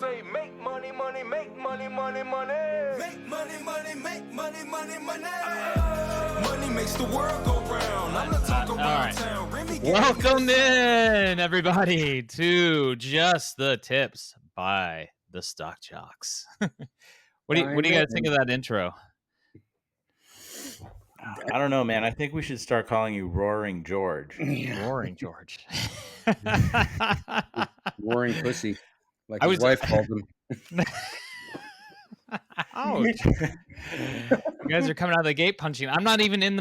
say make money, money, make money, money, money. Make money, money, make money, money, money. Money makes the world go round. I'm the talk around town. Welcome in, everybody, to Just the Tips by the Stock Jocks. What do you guys think of that intro? I don't know, man. I think we should start calling you Roaring George. Roaring George. Roaring pussy, like his wife called him. Ouch. You guys are coming out of the gate punching. I'm not even in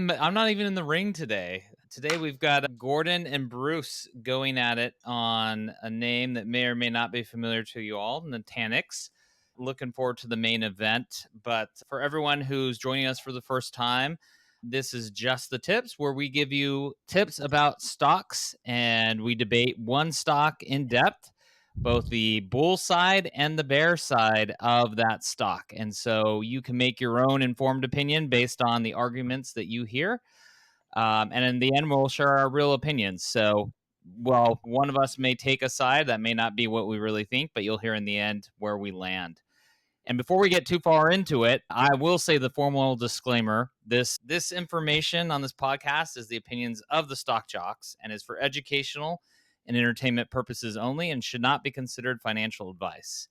the ring today. Today we've got Gordon and Bruce going at it on a name that may or may not be familiar to you all, Nutanix. Looking forward to the main event. But for everyone who's joining us for the first time, this is Just the Tips, where we give you tips about stocks and we debate one stock in depth, both the bull side and the bear side of that stock. And so you can make your own informed opinion based on the arguments that you hear. And in the end, we'll share our real opinions. So, well, one of us may take a side. That may not be what we really think, but you'll hear in the end where we land. And before we get too far into it, I will say the formal disclaimer. This information on this podcast is the opinions of the Stock Jocks and is for educational and entertainment purposes only and should not be considered financial advice.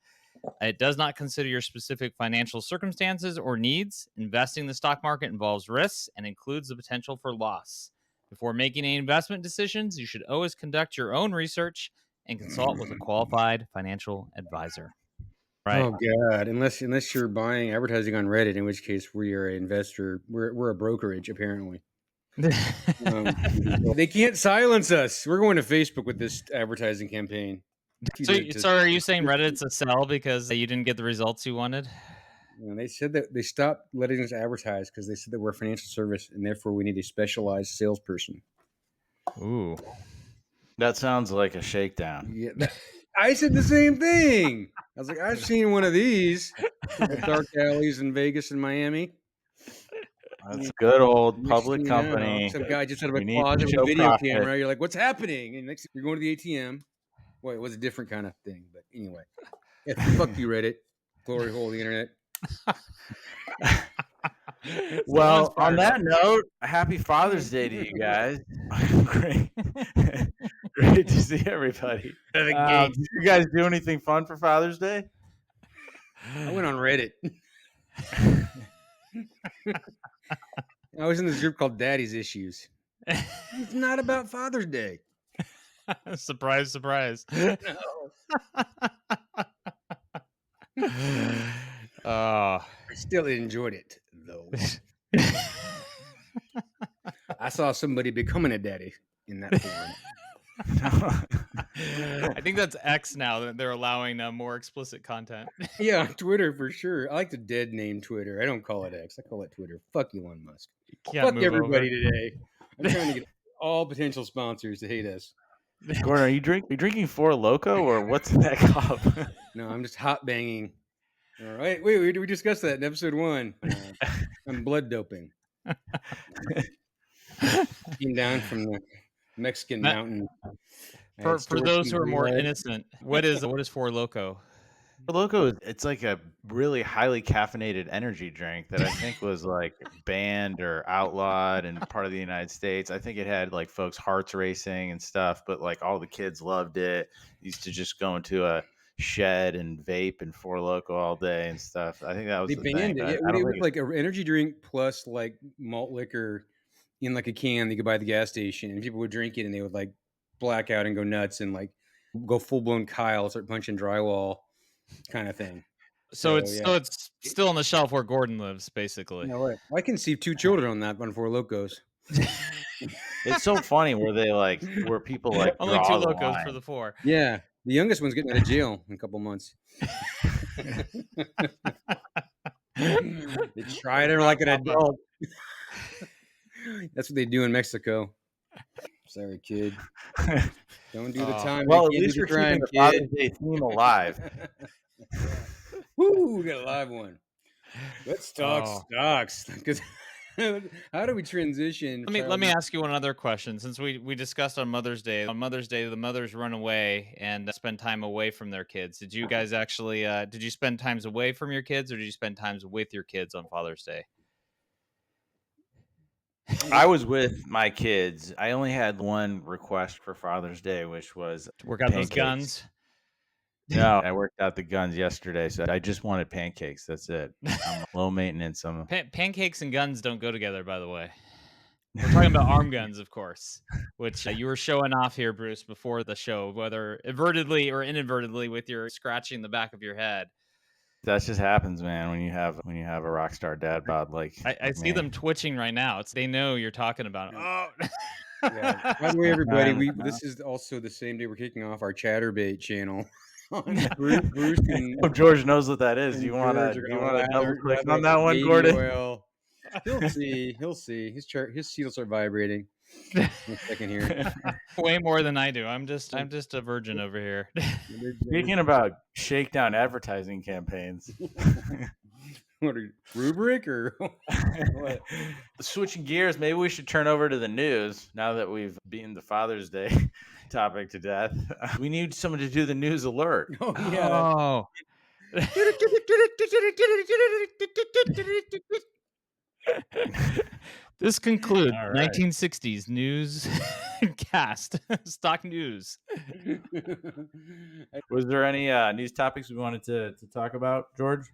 It does not consider your specific financial circumstances or needs. Investing in the stock market involves risks and includes the potential for loss. Before making any investment decisions, you should always conduct your own research and consult with a qualified financial advisor. Right. Oh God! Unless you're buying advertising on Reddit, in which case we are an investor. We're a brokerage, apparently. They can't silence us. We're going to Facebook with this advertising campaign. So are you saying Reddit's a sell because you didn't get the results you wanted? They said that they stopped letting us advertise because they said that we're a financial service and therefore we need a specialized salesperson. Ooh, that sounds like a shakedown. Yeah, I said the same thing. I was like, I've seen one of these at dark alleys in Vegas and Miami. That's a good old public company. Some guy just out of a closet with a video camera. You're like, what's happening? And next you're going to the ATM. Well, it was a different kind of thing, but anyway. Yeah, fuck you, Reddit. Glory hole of the internet. Well, on that note, happy Father's Day to you guys. Great. Great to see everybody. Did you guys do anything fun for Father's Day? I went on Reddit. I was in this group called Daddy's Issues. It's not about Father's Day. Surprise, surprise. I still enjoyed it, though. I saw somebody becoming a daddy in that form. I think that's X now that they're allowing more explicit content. Yeah, Twitter for sure. I like the dead name Twitter. I don't call it X. I call it Twitter. Fuck Elon Musk. Fuck everybody today. I'm trying to get all potential sponsors to hate us. Gordon, are you drinking Four Loko or what's in that cup? No, I'm just hot banging. All right. Wait, we discussed that in episode 1. I'm blood doping. Came down from the Mexican mountain. For those who are more innocent, what is Four Loko? Four Loko, it's like a really highly caffeinated energy drink that I think was like banned or outlawed in part of the United States. I think it had like folks' hearts racing and stuff, but like all the kids loved it. Used to just go into a shed and vape and Four Loko all day and stuff. I think that was they banned it. It was like an energy drink plus like malt liquor in like a can that you could buy at the gas station, and people would drink it and they would like black out and go nuts and like go full blown Kyle, start punching drywall, kind of thing. So it's still on the shelf where Gordon lives, basically. You know what? I can see 2 children on that one, Four Locos. It's so funny where people like only 2 Locos for the 4. Yeah. The youngest one's getting out of jail in a couple months. They tried her like an adult. That's what they do in Mexico. Sorry, kid. Don't do the time. Well, at least we're keeping the Father's Day theme alive. Woo, we got a live one. Let's talk stocks. Because How do we transition? Let me ask you one other question. Since we discussed on Mother's Day, the mothers run away and spend time away from their kids. Did you guys actually did you spend times away from your kids, or did you spend times with your kids on Father's Day? I was with my kids. I only had one request for Father's Day, which was To work out those pancakes. guns. No, I worked out the guns yesterday, so I just wanted pancakes. That's it. I'm low maintenance. Pancakes and guns don't go together, by the way. We're talking about arm guns, of course, which you were showing off here, Bruce, before the show, whether advertedly or inadvertently with your scratching the back of your head. That just happens, man, when you have a rock star dad bod like I see me. them twitching right now. They know you're talking about. Oh, Yeah. By the way, everybody, this is also the same day we're kicking off our Chatterbait channel. Bruce and George knows what that is. Do you want George to double click lather on that one, baby Gordon? oil. He'll see. His seat will start vibrating in a second here. way more than I do. I'm just a virgin over here. Speaking about shakedown advertising campaigns. What rubric or what? Switching gears, maybe we should turn over to the news now that we've beaten the Father's Day topic to death. We need someone to do the news alert. Oh yeah. Oh. This concludes All right. 1960s news cast. Stock news. Was there any news topics we wanted to talk about, George?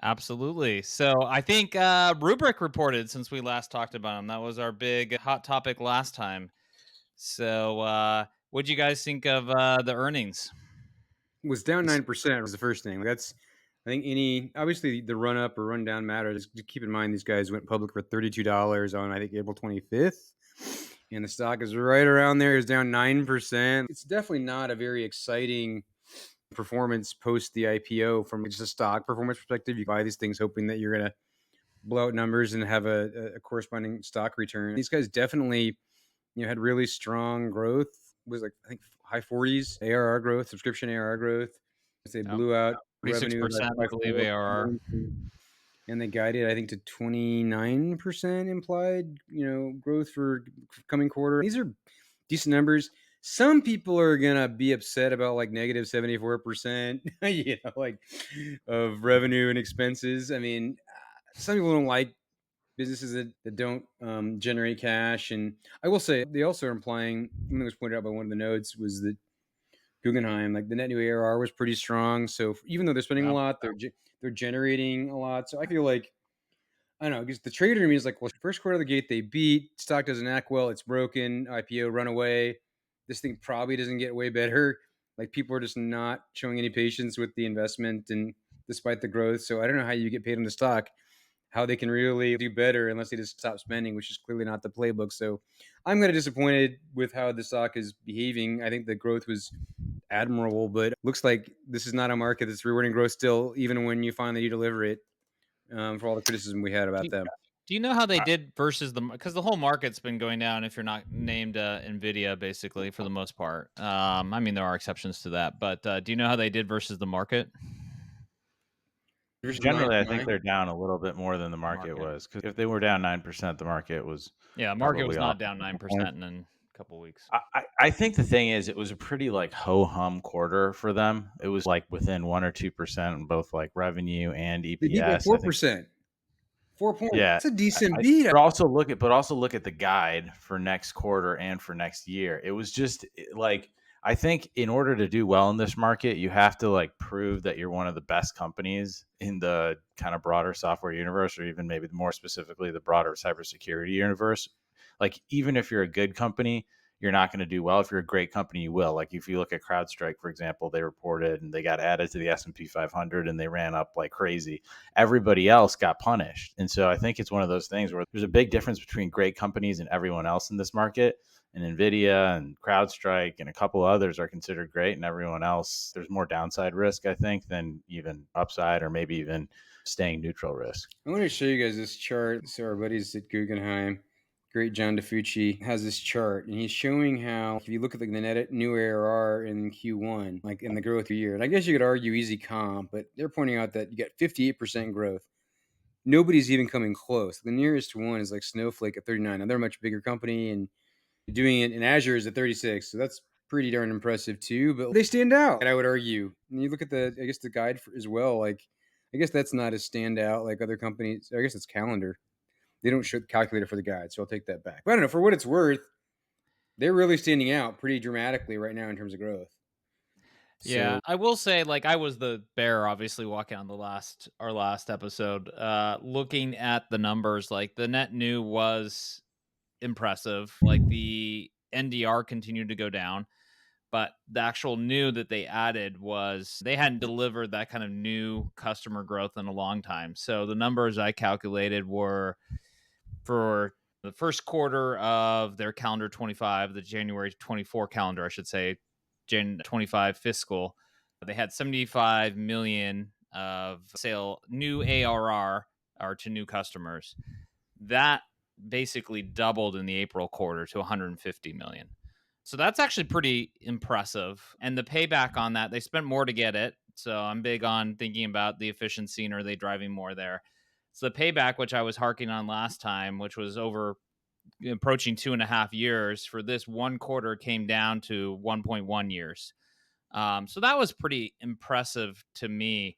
Absolutely. So I think Rubric reported since we last talked about him. That was our big hot topic last time. So what'd you guys think of the earnings? Was down 9% was the first thing. I think obviously the run up or run down matters. Just keep in mind these guys went public for $32 on I think April 25th. And the stock is right around there. It's down 9%. It's definitely not a very exciting performance post the IPO from just a stock performance perspective. You buy these things hoping that you're going to blow out numbers and have a corresponding stock return. These guys definitely, had really strong growth. It was like I think high 40s ARR growth, subscription ARR growth. They blew out 46%, I believe, ARR. And they guided, I think, to 29% implied, growth for coming quarter. These are decent numbers. Some people are gonna be upset about like negative 74%, of revenue and expenses. I mean, some people don't like businesses that don't generate cash. And I will say they also are implying, something that was pointed out by one of the notes was that Guggenheim, like the net new ARR was pretty strong. So even though they're spending a lot, they're generating a lot. So I feel like, I don't know, because the trader in me is like, well, first quarter of the gate, they beat, stock doesn't act well, it's broken, IPO, run away. This thing probably doesn't get way better. Like people are just not showing any patience with the investment and despite the growth. So I don't know how you get paid on the stock, how they can really do better unless they just stop spending, which is clearly not the playbook. So I'm kind of disappointed with how the stock is behaving. I think the growth was admirable, but looks like this is not a market that's rewarding growth still, even when you finally deliver it, for all the criticism we had about them. Do you know how they did versus because the whole market's been going down if you're not named NVIDIA, basically, for the most part. I mean, there are exceptions to that, but do you know how they did versus the market? Generally, I think they're down a little bit more than the market was. Because if they were down 9%, the market was market was not down 9% in a couple of weeks. I think the thing is, it was a pretty like ho-hum quarter for them. It was like within 1 or 2% in both like revenue and EPS. They beat by 4%. 4 points. Yeah, that's a decent beat. But also look at the guide for next quarter and for next year. It was just like, I think in order to do well in this market, you have to like prove that you're one of the best companies in the kind of broader software universe, or even maybe more specifically the broader cybersecurity universe. Like even if you're a good company, you're not going to do well. If you're a great company, you will. Like if you look at CrowdStrike, for example, they reported and they got added to the S&P 500 and they ran up like crazy. Everybody else got punished. And so I think it's one of those things where there's a big difference between great companies and everyone else in this market. And NVIDIA and CrowdStrike and a couple others are considered great, and everyone else, there's more downside risk, I think, than even upside or maybe even staying neutral risk. I want to show you guys this chart. So our buddies at Guggenheim, great John DiFucci, has this chart, and he's showing how if you look at the net new ARR in Q1, like in the growth year, and I guess you could argue easy comp, but they're pointing out that you got 58% growth. nobody's even coming close. The nearest one is like Snowflake at 39. Now they're a much bigger company and doing it in Azure is at 36. So that's pretty darn impressive too, but they stand out. And I would argue, and you look at the guide as well, like, I guess that's not as standout like other companies. I guess it's calendar. They don't show the calculator for the guide, so I'll take that back. But I don't know, for what it's worth, they're really standing out pretty dramatically right now in terms of growth. Yeah, So, I will say, like, I was the bear, obviously, walking on our last episode, looking at the numbers, like the net new was impressive. Like the NDR continued to go down, but the actual new that they added was they hadn't delivered that kind of new customer growth in a long time. So the numbers I calculated were for the first quarter of their calendar 25, the January 24 calendar, I should say, Jan 25 fiscal, they had 75 million of new ARR or to new customers. That basically doubled in the April quarter to 150 million. So that's actually pretty impressive. And the payback on that, they spent more to get it. So I'm big on thinking about the efficiency and are they driving more there. So the payback, which I was harking on last time, which was over approaching 2.5 years for this one quarter, came down to 1.1 years. So that was pretty impressive to me.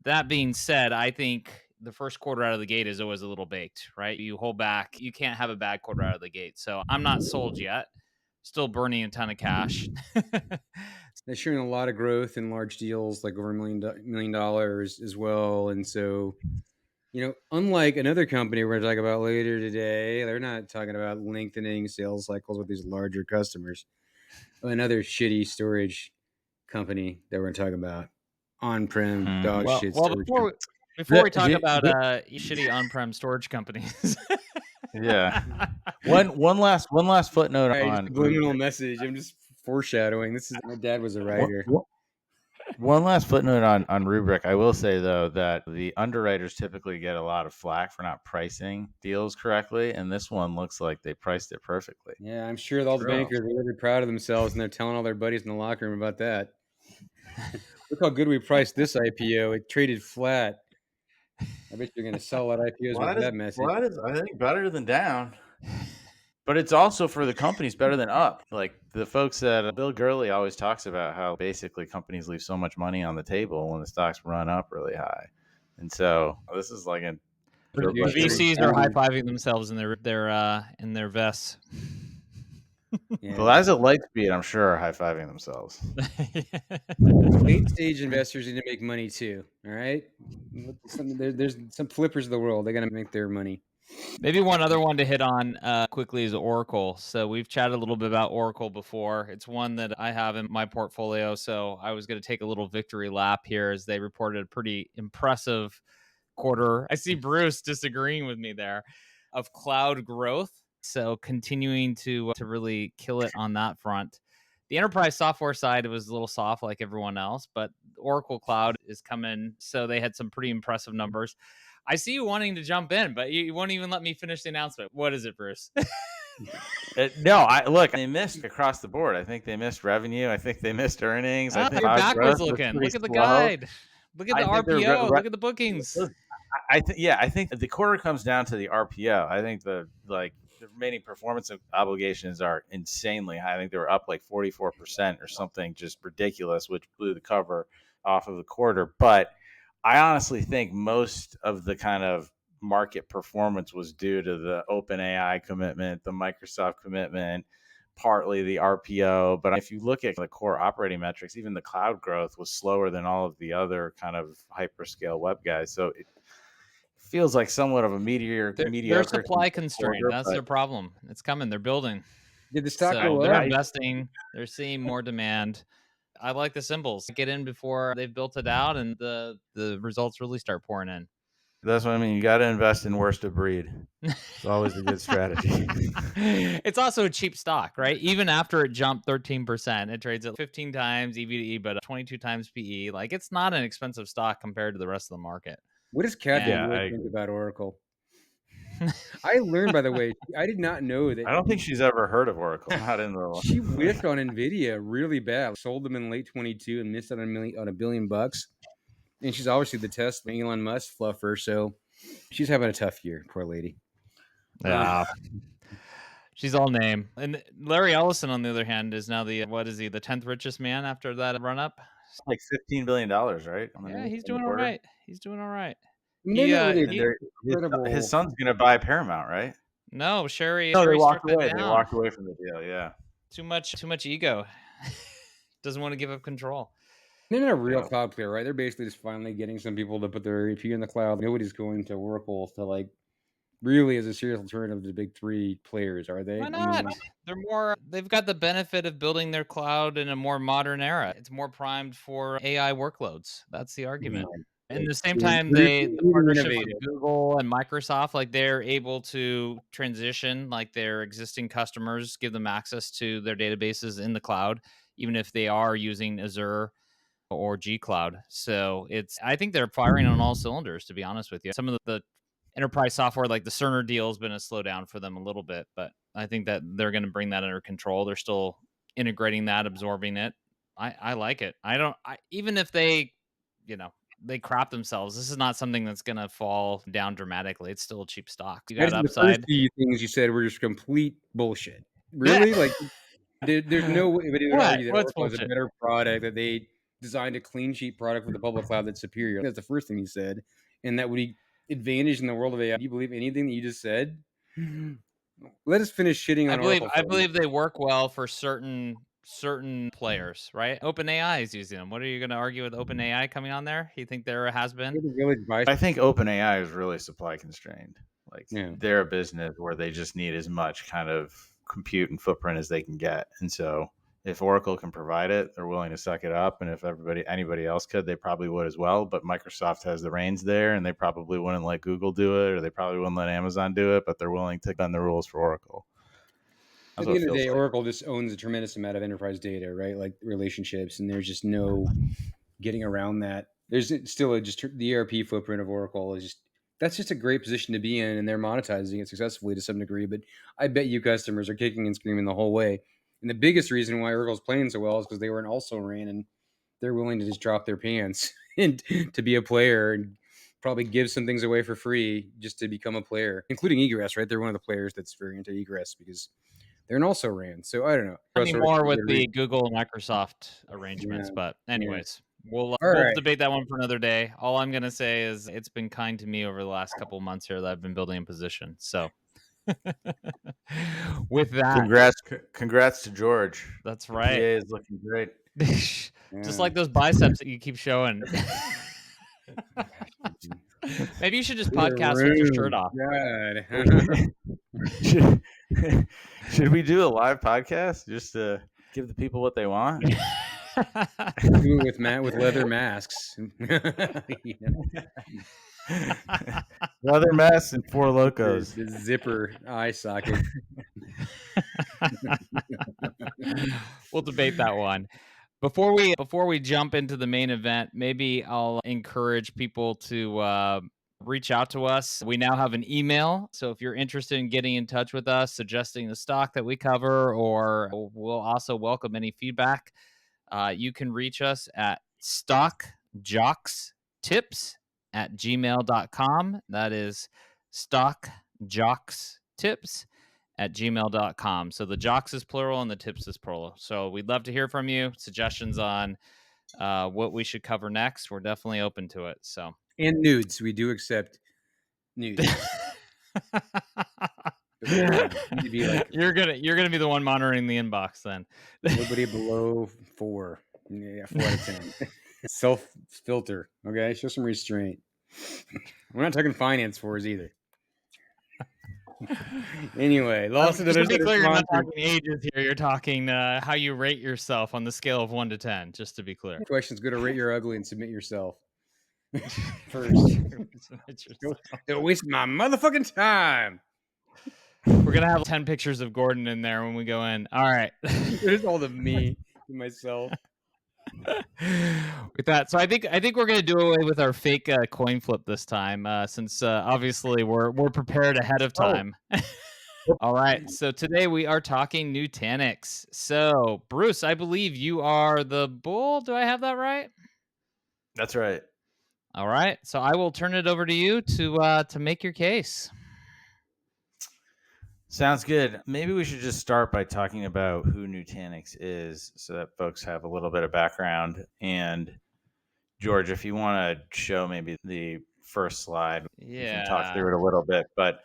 That being said, I think the first quarter out of the gate is always a little baked, right? You hold back. You can't have a bad quarter out of the gate. So I'm not sold yet. Still burning a ton of cash. they're showing a lot of growth in large deals, like over $1 million as well. And so, unlike another company we're going to talk about later today, they're not talking about lengthening sales cycles with these larger customers. Another shitty storage company that we're talking about, on-prem dog shit well, storage. before we talk about shitty on-prem storage companies. Yeah. One last footnote on subliminal message. I'm just foreshadowing. My dad was a writer. One last footnote on Rubric. I will say though that the underwriters typically get a lot of flack for not pricing deals correctly, and this one looks like they priced it perfectly. Yeah, I'm sure all the bankers are really proud of themselves, and they're telling all their buddies in the locker room about that. Look how good we priced this IPO. It traded flat. I bet you're going to sell that IPOs with that message. Flat is, I think, better than down. But it's also for the companies better than up. Like the folks that Bill Gurley always talks about how basically companies leave so much money on the table when the stocks run up really high. And so this is like a the VCs are high-fiving themselves in their vests. Yeah. The guys at Lightspeed, I'm sure, are high-fiving themselves. Late-stage investors need to make money too. All right, there's some flippers of the world. They got to make their money. Maybe one other one to hit on quickly is Oracle. So we've chatted a little bit about Oracle before. It's one that I have in my portfolio. So I was going to take a little victory lap here as they reported a pretty impressive quarter. I see Bruce disagreeing with me there of cloud growth. So continuing to really kill it on that front. The enterprise software side, it was a little soft like everyone else, but Oracle Cloud is coming. So they had some pretty impressive numbers. I see you wanting to jump in, but you won't even let me finish the announcement. What is it, Bruce? Look, they missed across the board. I think they missed revenue. I think they missed earnings. I think you're backwards looking. Look at the guide. Look at the RPO. Look at the bookings. I think the quarter comes down to the RPO. I think the remaining performance obligations are insanely high. I think they were up like 44% or something just ridiculous, which blew the cover off of the quarter. But I honestly think most of the kind of market performance was due to the OpenAI commitment, the Microsoft commitment, partly the RPO. But if you look at the core operating metrics, even the cloud growth was slower than all of the other kind of hyperscale web guys. So it feels like somewhat of a mediocre. They're supply constrained. That's their problem. It's coming. They're building. Did the stock go up? They're investing. They're seeing more demand. I like the symbols. Get in before they've built it out and the results really start pouring in. That's what I mean. You got to invest in worst of breed. It's always a good strategy. It's also a cheap stock, right? Even after it jumped 13%, it trades at 15 times EV to E, but 22 times PE. Like, it's not an expensive stock compared to the rest of the market. What does Kathy think about Oracle? I learned, by the way, I did not know that. I don't think she's ever heard of Oracle. Not in the. She whiffed on Nvidia really bad. Sold them in late 22 and missed out on $1 billion. And she's obviously the Tesla Elon Musk fluffer. So She's having a tough year, poor lady. Yeah. She's all name. And Larry Ellison, on the other hand, is now the 10th richest man after that run up? It's like $15 billion, right? Yeah, he's doing all right. He's doing all right. I mean, they're not really his son's going to buy Paramount, right? No, Sherry. No, they Sherry walked struck that away. down. They walked away from the deal. Yeah. Too much ego. Doesn't want to give up control. They're not a real cloud player, right? They're basically just finally getting some people to put their AP in the cloud. Nobody's going to Oracle to like really as a serious alternative to the big three players, are they? Why not? They've got the benefit of building their cloud in a more modern era. It's more primed for AI workloads. That's the argument. And at the same time, the partnership with Google and Microsoft, like they're able to transition like their existing customers, give them access to their databases in the cloud, even if they are using Azure or G Cloud. So I think they're firing on all cylinders, to be honest with you. Some of the enterprise software, like the Cerner deal, has been a slowdown for them a little bit, but I think that they're going to bring that under control. They're still integrating that, absorbing it. I like it. Even if they crap themselves, this is not something that's going to fall down dramatically. It's still a cheap stock. You got upside. The first few things you said were just complete bullshit. Really? Like, there's no way anybody would argue that Oracle is a better product, that they designed a clean sheet product for the public cloud that's superior. That's the first thing you said. And that would be advantage in the world of AI. Do you believe anything that you just said? Let us finish shitting on Oracle. I believe they work well for certain players, right? OpenAI is using them. What are you going to argue with OpenAI coming on there? You think there has been? I think OpenAI is really supply constrained. Like they're a business where they just need as much kind of compute and footprint as they can get. And so if Oracle can provide it, they're willing to suck it up. And if anybody else could, they probably would as well. But Microsoft has the reins there, and they probably wouldn't let Google do it, or they probably wouldn't let Amazon do it, but they're willing to bend the rules for Oracle. At the end of the day, Oracle just owns a tremendous amount of enterprise data, right? Like relationships, and there's just no getting around that. There's still just the ERP footprint of Oracle is that's just a great position to be in, and they're monetizing it successfully to some degree. But I bet you customers are kicking and screaming the whole way. And the biggest reason why Oracle's playing so well is because they were an also ran, and they're willing to just drop their pants and to be a player and probably give some things away for free just to become a player, including egress, right? They're one of the players that's very into egress because they're an also ran. So I don't know. More with the Google and Microsoft arrangements, but anyways. We'll debate that one for another day. All I'm going to say is it's been kind to me over the last couple of months here that I've been building a position. So with that, congrats to George. That's right. PA is looking great. Just like those biceps that you keep showing. Maybe you should just podcast with your shirt off. Should we do a live podcast just to give the people what they want? Do it with leather masks. Leather masks and 4 Lokos. The zipper eye socket. We'll debate that one. Before we jump into the main event, maybe I'll encourage people to reach out to us. We now have an email, so if you're interested in getting in touch with us, suggesting the stock that we cover, or we'll also welcome any feedback, you can reach us at StockJocksTips@gmail.com. That is StockJocksTips@gmail.com. So the jocks is plural and the tips is plural. So we'd love to hear from you. Suggestions on what we should cover next. We're definitely open to it. So and nudes. We do accept nudes. You're gonna be the one monitoring the inbox then. Nobody below 4. Yeah, 4 out of 10. Self filter. Okay, show some restraint. We're not talking finance fours either. Anyway, just to be clear, you're not talking ages here. You're talking how you rate yourself on the scale of 1 to 10. Just to be clear. Question's going to rate your ugly and submit yourself first. Don't waste my motherfucking time. We're gonna have 10 pictures of Gordon in there when we go in. All right. There's all the me and myself. With that, so I think we're gonna do away with our fake coin flip this time, since obviously we're prepared ahead of time. All right, so today we are talking Nutanix. So Bruce, I believe you are the bull. Do I have that right? That's right. All right. So I will turn it over to you to make your case. Sounds good. Maybe we should just start by talking about who Nutanix is so that folks have a little bit of background. And George, if you want to show maybe the first slide, we can talk through it a little bit. But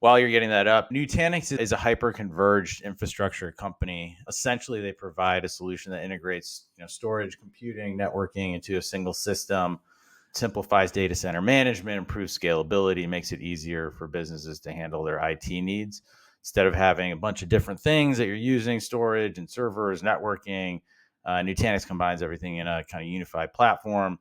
while you're getting that up, Nutanix is a hyperconverged infrastructure company. Essentially, they provide a solution that integrates storage, computing, networking into a single system, simplifies data center management, improves scalability, makes it easier for businesses to handle their IT needs. Instead of having a bunch of different things that you're using, storage and servers, networking, Nutanix combines everything in a kind of unified platform,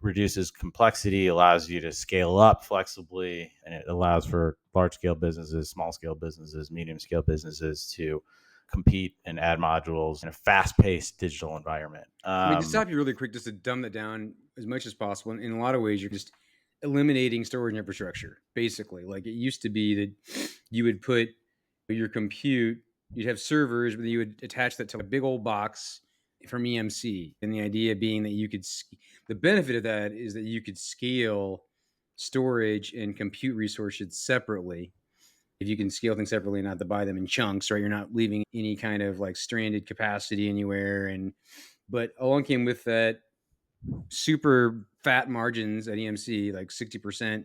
reduces complexity, allows you to scale up flexibly, and it allows for large-scale businesses, small-scale businesses, medium-scale businesses to compete and add modules in a fast-paced digital environment. I mean, to stop you really quick, just to dumb that down as much as possible. In a lot of ways, you're just eliminating storage infrastructure, basically. Like it used to be that you would put your compute, you'd have servers, but you would attach that to a big old box from EMC. And the idea being that you could, the benefit of that is that you could scale storage and compute resources separately. If you can scale things separately and not to buy them in chunks, right? You're not leaving any kind of like stranded capacity anywhere. But along came with that super fat margins at EMC, like 60%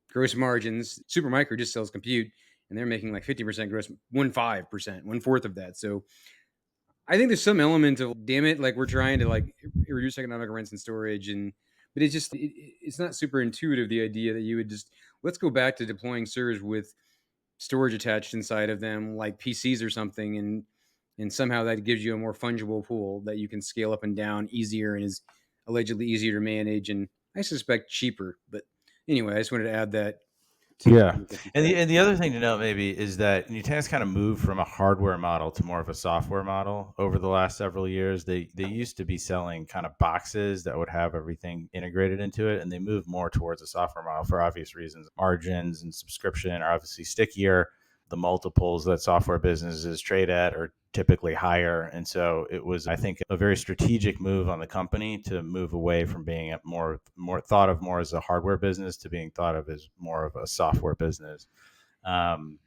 gross margins. Supermicro just sells compute, and they're making like 50% gross, 1/5%, 1/4 of that. So I think there's some element of, damn it, like we're trying to like reduce economic rents and storage, but it's just it's not super intuitive, the idea that you would just, let's go back to deploying servers with storage attached inside of them, like PCs or something, and somehow that gives you a more fungible pool that you can scale up and down easier and is allegedly easier to manage, and I suspect cheaper. But anyway, I just wanted to add that. Yeah. And the other thing to note maybe is that Nutanix kind of moved from a hardware model to more of a software model over the last several years. They used to be selling kind of boxes that would have everything integrated into it, and they moved more towards a software model for obvious reasons. Margins and subscription are obviously stickier. The multiples that software businesses trade at are typically higher. And so it was, I think, a very strategic move on the company to move away from being more thought of more as a hardware business to being thought of as more of a software business. And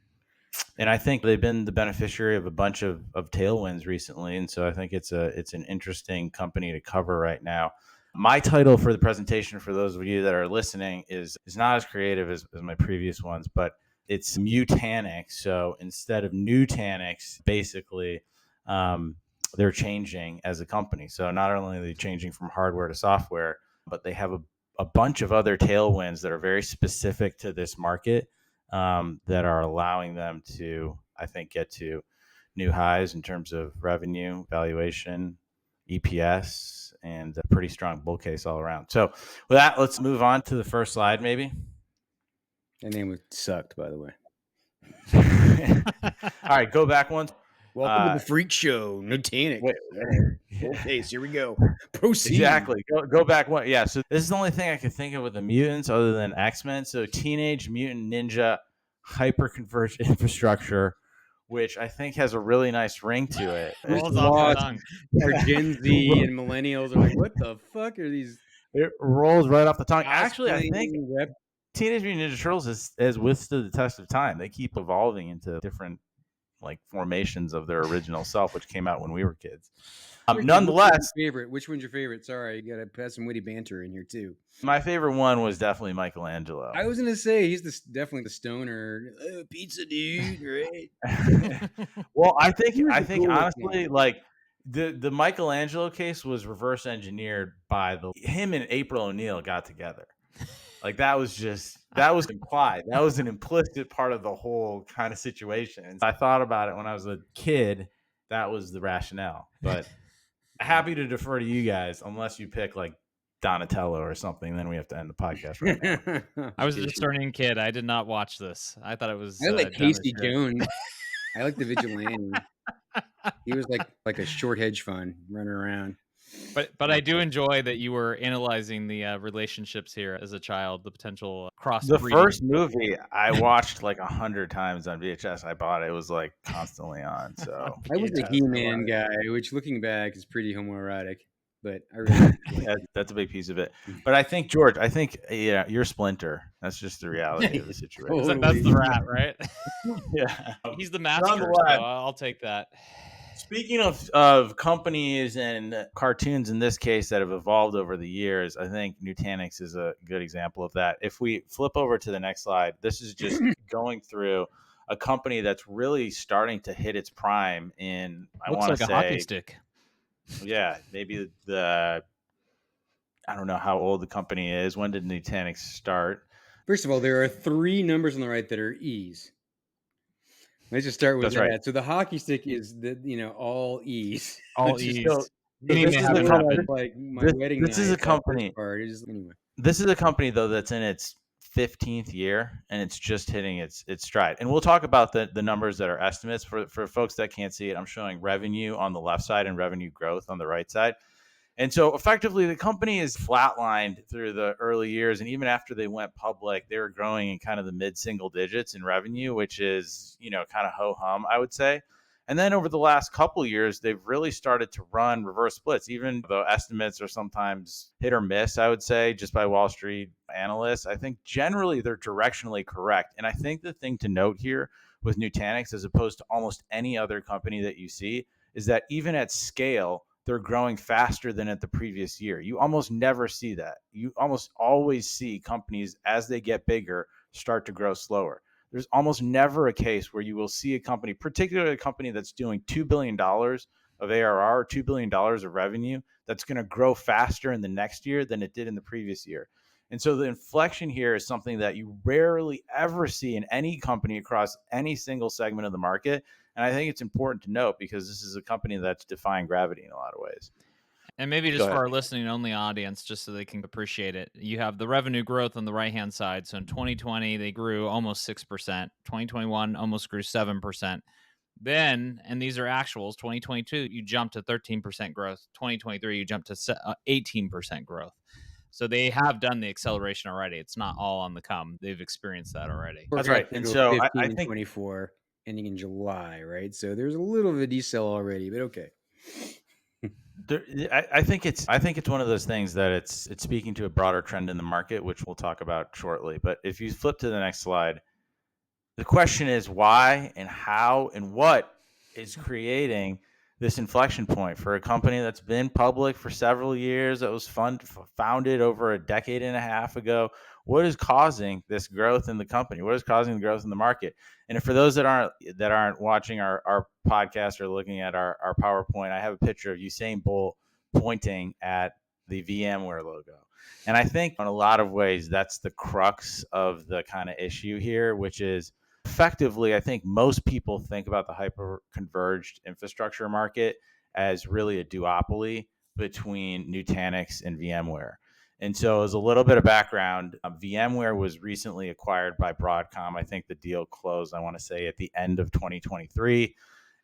I think they've been the beneficiary of a bunch of tailwinds recently. And so I think it's an interesting company to cover right now. My title for the presentation, for those of you that are listening, is not as creative as my previous ones, but it's Mutanix. So instead of Nutanix, basically, they're changing as a company. So not only are they changing from hardware to software, but they have a bunch of other tailwinds that are very specific to this market, that are allowing them to, I think, get to new highs in terms of revenue, valuation, EPS, and a pretty strong bull case all around. So with that, let's move on to the first slide, maybe. That name was sucked, by the way. All right, go back one. Welcome to the freak show, Nutanix. Okay, so here we go. Proceed. Exactly. Go back one. Yeah. So this is the only thing I could think of with the mutants other than X-Men. So Teenage Mutant Ninja Hyperconverged Infrastructure, which I think has a really nice ring to it. Rolls off the tongue. Our Gen Z and millennials are like, what the fuck are these? It rolls right off the tongue. Actually, I think rep. Teenage Mutant Ninja Turtles has withstood the test of time. They keep evolving into different like formations of their original self, which came out when we were kids. Nonetheless, which one's your favorite? Sorry, you gotta pass some witty banter in here too. My favorite one was definitely Michelangelo. I was gonna say he's definitely the stoner pizza dude, right? Well, I think honestly, like the Michelangelo case was reverse engineered by him and April O'Neil got together. Like that was implied. That was an implicit part of the whole kind of situation. And I thought about it when I was a kid. That was the rationale. But happy to defer to you guys, unless you pick like Donatello or something. Then we have to end the podcast right now. I was a discerning kid. I did not watch this. I thought it was. I like Casey Jones. I like the vigilante. He was like a short hedge fund running around. But I do enjoy that you were analyzing the relationships here as a child, the potential cross. The first movie I watched like 100 times on VHS. I bought it. It was like constantly on. So I was a He-Man guy, which looking back is pretty homoerotic. but I really That's a big piece of it. But I think, George, you're Splinter. That's just the reality of the situation. That's the rat, right? Yeah. He's the master, so Nonetheless, I'll take that. speaking of companies and cartoons in this case that have evolved over the years, I think Nutanix is a good example of that. If we flip over to the next slide, this is just going through a company that's really starting to hit its prime in, I Looks want like to a say, hockey stick. yeah, maybe I don't know how old the company is. When did Nutanix start? First of all, there are 3 numbers on the right that are E's. Let's just start with That's that. right. So the hockey stick is all E's. All Which is E's. So Meaning this they is have the a company. like my This, wedding this is night, a that first company. part is anyway. This is a company though that's in its 15th year and it's just hitting its stride. And we'll talk about the numbers that are estimates for folks that can't see it. I'm showing revenue on the left side and revenue growth on the right side. And so effectively, the company is flatlined through the early years. And even after they went public, they were growing in kind of the mid-single digits in revenue, which is, kind of ho-hum, I would say. And then over the last couple of years, they've really started to run reverse splits, even though estimates are sometimes hit or miss, I would say, just by Wall Street analysts. I think generally they're directionally correct. And I think the thing to note here with Nutanix, as opposed to almost any other company that you see, is that even at scale, they're growing faster than at the previous year. You almost never see that. You almost always see companies, as they get bigger, start to grow slower. There's almost never a case where you will see a company, particularly a company that's doing $2 billion of ARR, $2 billion of revenue, that's going to grow faster in the next year than it did in the previous year. And so the inflection here is something that you rarely ever see in any company across any single segment of the market. And I think it's important to note because this is a company that's defying gravity in a lot of ways. And maybe just for our listening only audience, just so they can appreciate it, you have the revenue growth on the right-hand side. So in 2020, they grew almost 6%. 2021 almost grew 7%. Then, and these are actuals, 2022, you jumped to 13% growth. 2023, you jumped to 18% growth. So they have done the acceleration already. It's not all on the come. They've experienced that already. That's right. And so 15 I and think 24 ending in July, right? So there's a little of a decel already, but okay. I think it's one of those things that it's speaking to a broader trend in the market, which we'll talk about shortly. But if you flip to the next slide, the question is why and how and what is creating this inflection point for a company that's been public for several years, that was founded over a decade and a half ago. What is causing this growth in the company? What is causing the growth in the market? And for those that aren't watching our podcast or looking at our PowerPoint, I have a picture of Usain Bolt pointing at the VMware logo. And I think in a lot of ways, that's the crux of the kind of issue here, which is effectively, I think most people think about the hyperconverged infrastructure market as really a duopoly between Nutanix and VMware. And so as a little bit of background, VMware was recently acquired by Broadcom. I think the deal closed, I want to say, at the end of 2023.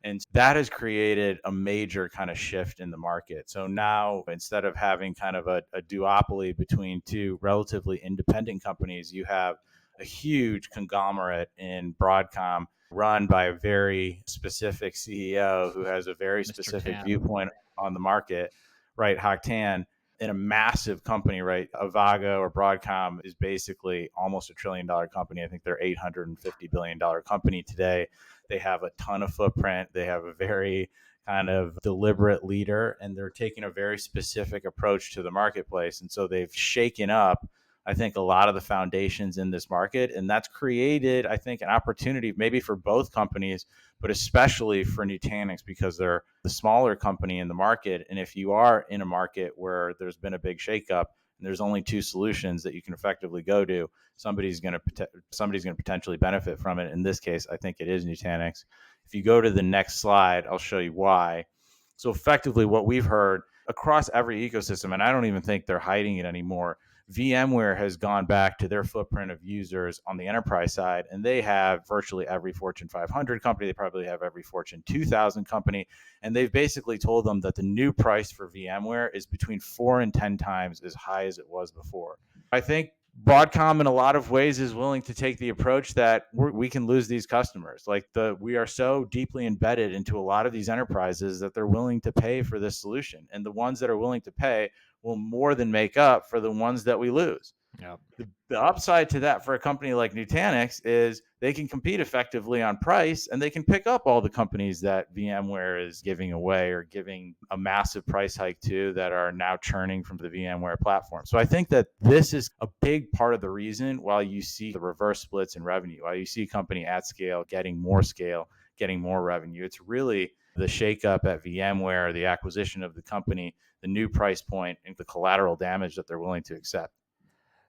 And that has created a major kind of shift in the market. So now, instead of having kind of a duopoly between two relatively independent companies, you have a huge conglomerate in Broadcom run by a very specific CEO who has a very specific viewpoint on the market, right? Hauk Tau, in a massive company, right? Avago or Broadcom is basically almost $1 trillion company. I think they're $850 billion company today. They have a ton of footprint. They have a very kind of deliberate leader, and they're taking a very specific approach to the marketplace. And so they've shaken up, I think, a lot of the foundations in this market. And that's created, I think, an opportunity maybe for both companies, but especially for Nutanix because they're the smaller company in the market. And if you are in a market where there's been a big shakeup and there's only two solutions that you can effectively go to, somebody's going to potentially benefit from it. In this case, I think it is Nutanix. If you go to the next slide, I'll show you why. So effectively what we've heard across every ecosystem, and I don't even think they're hiding it anymore, VMware has gone back to their footprint of users on the enterprise side, and they have virtually every Fortune 500 company. They probably have every Fortune 2000 company, and they've basically told them that the new price for VMware is between 4 and 10 times as high as it was before. I think Broadcom in a lot of ways is willing to take the approach that we can lose these customers. Like we are so deeply embedded into a lot of these enterprises that they're willing to pay for this solution. And the ones that are willing to pay will more than make up for the ones that we lose. Yep. The upside to that for a company like Nutanix is they can compete effectively on price, and they can pick up all the companies that VMware is giving away or giving a massive price hike to that are now churning from the VMware platform. So I think that this is a big part of the reason why you see the reverse splits in revenue, why you see a company at scale, getting more revenue. It's really the shakeup at VMware, the acquisition of the company, the new price point, and the collateral damage that they're willing to accept.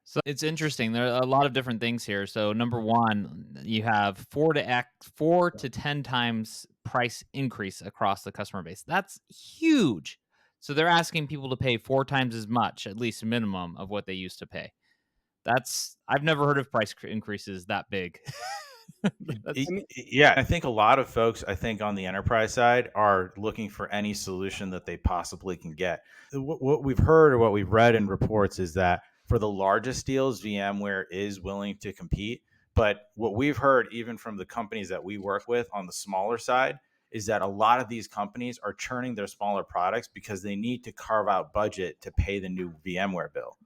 So it's interesting. There are a lot of different things here. So number one, you have 4 to 10 times price increase across the customer base. That's huge. So they're asking people to pay 4 times as much, at least minimum, of what they used to pay. I've never heard of price increases that big. Yeah, I think a lot of folks, I think on the enterprise side, are looking for any solution that they possibly can get. What we've heard or what we've read in reports is that for the largest deals, VMware is willing to compete. But what we've heard, even from the companies that we work with on the smaller side, is that a lot of these companies are churning their smaller products because they need to carve out budget to pay the new VMware bill.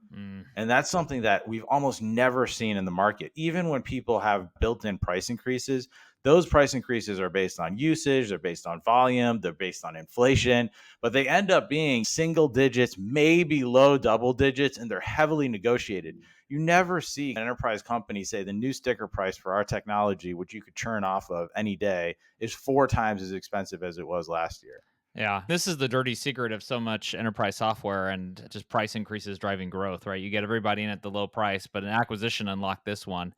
And that's something that we've almost never seen in the market. Even when people have built-in price increases, those price increases are based on usage, they're based on volume, they're based on inflation, but they end up being single digits, maybe low double digits, and they're heavily negotiated. You never see an enterprise company say the new sticker price for our technology, which you could churn off of any day, is 4 times as expensive as it was last year. Yeah, this is the dirty secret of so much enterprise software and just price increases driving growth, right? You get everybody in at the low price, but an acquisition unlocked this one.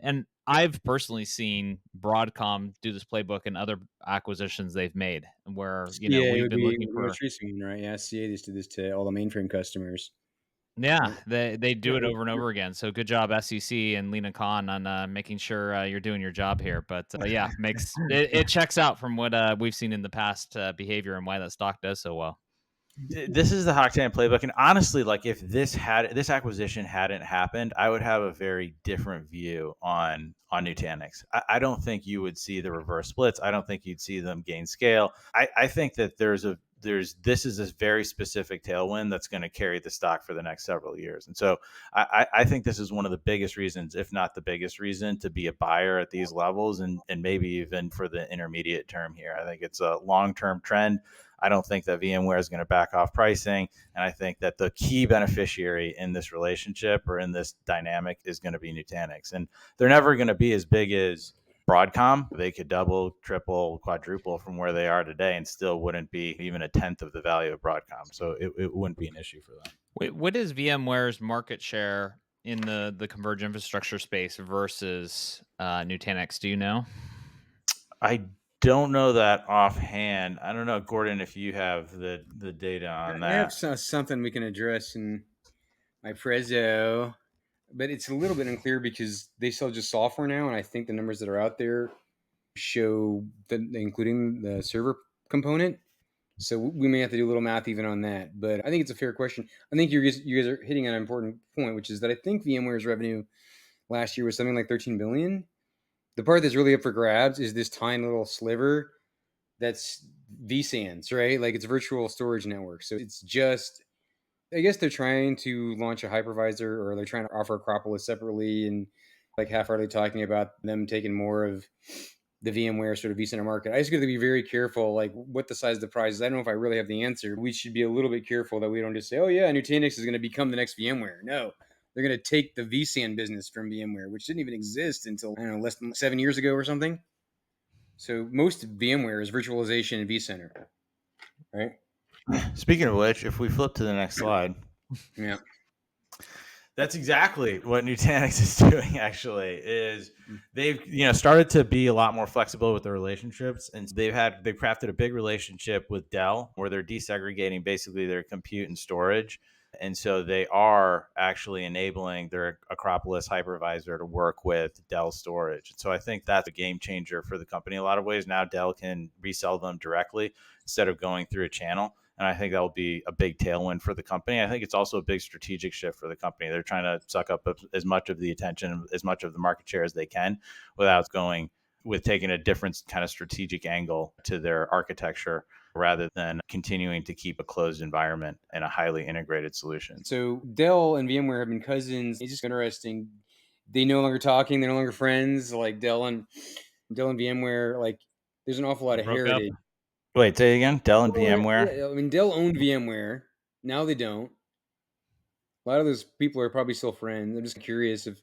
And I've personally seen Broadcom do this playbook in other acquisitions they've made, where we've been looking for. Most recent one, right? Yeah, SCA just did this to all the mainframe customers. Yeah, they do it over and over again. So good job, SEC and Lena Khan, on making sure you're doing your job here. But yeah, it checks out from what we've seen in the past behavior and why that stock does so well. This is the Hauk Tau playbook, and honestly, like if this acquisition hadn't happened, I would have a very different view on Nutanix. I don't think you would see the reverse splits. I don't think you'd see them gain scale. I think that this is a very specific tailwind that's going to carry the stock for the next several years, and so I think this is one of the biggest reasons, if not the biggest reason, to be a buyer at these levels, and maybe even for the intermediate term here. I think it's a long-term trend. I don't think that VMware is going to back off pricing. And I think that the key beneficiary in this relationship or in this dynamic is going to be Nutanix. And they're never going to be as big as Broadcom. They could double, triple, quadruple from where they are today and still wouldn't be even a tenth of the value of Broadcom. So it wouldn't be an issue for them. Wait, what is VMware's market share in the converged infrastructure space versus Nutanix? Do you know? I don't know that offhand. I don't know, Gordon, if you have the data on that. I have something we can address in my Prezzo, but it's a little bit unclear because they sell just software now, and I think the numbers that are out there show that including the server component. So we may have to do a little math even on that. But I think it's a fair question. I think you guys are hitting on an important point, which is that I think VMware's revenue last year was something like $13 billion. The part that's really up for grabs is this tiny little sliver that's vSANs, right? Like it's virtual storage network. So it's just, I guess they're trying to launch a hypervisor, or they're trying to offer Acropolis separately, and like half-heartedly talking about them taking more of the VMware sort of vCenter market. I just got to be very careful, like what the size of the prize is. I don't know if I really have the answer. We should be a little bit careful that we don't just say, oh yeah, Nutanix is going to become the next VMware. No. They're going to take the vSAN business from VMware, which didn't even exist until, I don't know, less than 7 years ago or something. So most VMware is virtualization and vCenter, right? Speaking of which, if we flip to the next slide. Yeah. That's exactly what Nutanix is doing, actually, is they've started to be a lot more flexible with their relationships. And they've crafted a big relationship with Dell where they're desegregating basically their compute and storage. And so they are actually enabling their Acropolis hypervisor to work with Dell storage. And so I think that's a game changer for the company in a lot of ways. Now Dell can resell them directly instead of going through a channel. And I think that will be a big tailwind for the company. I think it's also a big strategic shift for the company. They're trying to suck up as much of the attention, as much of the market share as they can without taking a different kind of strategic angle to their architecture rather than continuing to keep a closed environment and a highly integrated solution. So Dell and VMware have been cousins. It's just interesting. They no longer talking. They're no longer friends. Like Dell and VMware, like there's an awful lot of Broke up. heritage. Wait, say again? Dell and Well, VMware? yeah, I mean, Dell owned VMware. Now they don't. A lot of those people are probably still friends. I'm just curious if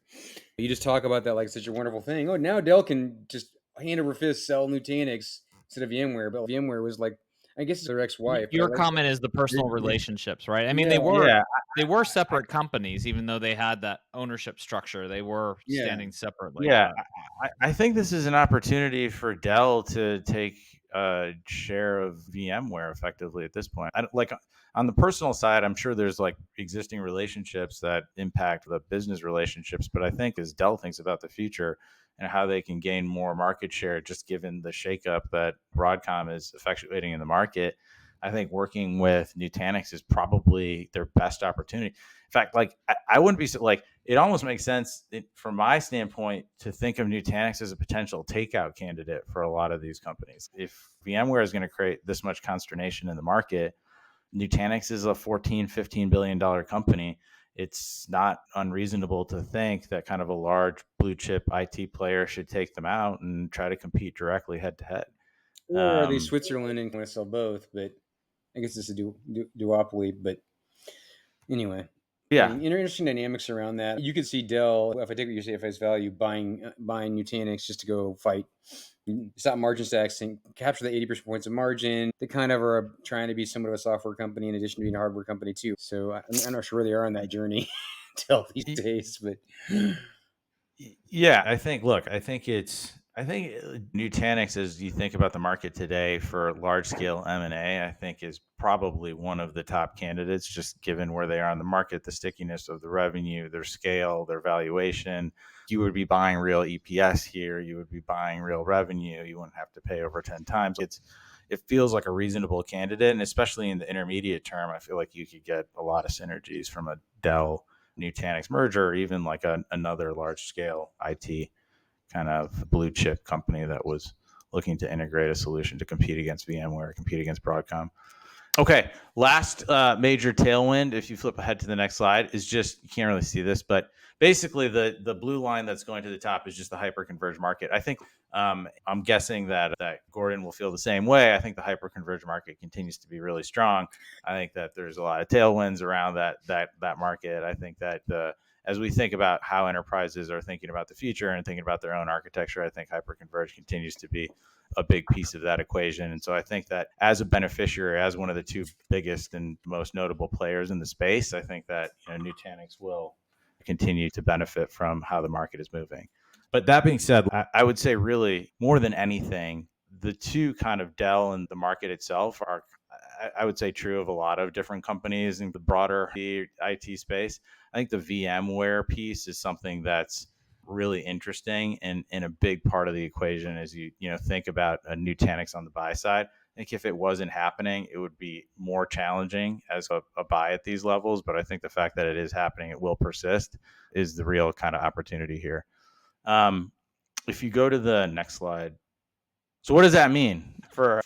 you just talk about that like such a wonderful thing. Oh, now Dell can just hand over fist sell Nutanix instead of VMware. But VMware was like, I guess it's their ex-wife. Your like, comment is the personal relationships, right? I mean, Yeah. they were separate companies, even though they had that ownership structure. They were Yeah. standing separately. Yeah, I think this is an opportunity for Dell to take a share of VMware effectively at this point. Like on the personal side, I'm sure there's like existing relationships that impact the business relationships, but I think as Dell thinks about the future and how they can gain more market share, just given the shakeup that Broadcom is effectuating in the market, I think working with Nutanix is probably their best opportunity. In fact, like I wouldn't be like, it almost makes sense from my standpoint to think of Nutanix as a potential takeout candidate for a lot of these companies. If VMware is going to create this much consternation in the market, Nutanix is a $14-15 billion company. It's not unreasonable to think that kind of a large blue chip IT player should take them out and try to compete directly head to head. Or are they Switzerland and want to sell both? But I guess it's a duopoly. But anyway, Yeah. Interesting dynamics around that. You could see Dell, if I take what you say at face value, buying Nutanix just to go fight. Stop margin stacks and capture the 80% points of margin. They kind of are trying to be somewhat of a software company in addition to being a hardware company too. So I'm not sure where they are on that journey Dell these days, but yeah, I think Nutanix, as you think about the market today for large scale M&A, I think is probably one of the top candidates, just given where they are in the market, the stickiness of the revenue, their scale, their valuation. You would be buying real EPS here. You would be buying real revenue. You wouldn't have to pay over 10 times. It feels like a reasonable candidate, and especially in the intermediate term, I feel like you could get a lot of synergies from a Dell Nutanix merger, or even like another large scale IT kind of blue chip company that was looking to integrate a solution to compete against VMware, compete against Broadcom. Okay, last major tailwind, if you flip ahead to the next slide, is just, you can't really see this, but basically the blue line that's going to the top is just the hyperconverged market. I think I'm guessing that Gordon will feel the same way. I think the hyperconverged market continues to be really strong. I think that there's a lot of tailwinds around that market. I think that as we think about how enterprises are thinking about the future and thinking about their own architecture, I think hyperconverged continues to be a big piece of that equation. And so I think that as a beneficiary, as one of the two biggest and most notable players in the space, I think that Nutanix will continue to benefit from how the market is moving. But that being said, I would say really more than anything, the two kind of Dell and the market itself are, I would say, true of a lot of different companies in the broader IT space. I think the VMware piece is something that's really interesting and a big part of the equation as you think about a Nutanix on the buy side. I think if it wasn't happening, it would be more challenging as a buy at these levels. But I think the fact that it is happening, it will persist, is the real kind of opportunity here. If you go to the next slide. So what does that mean for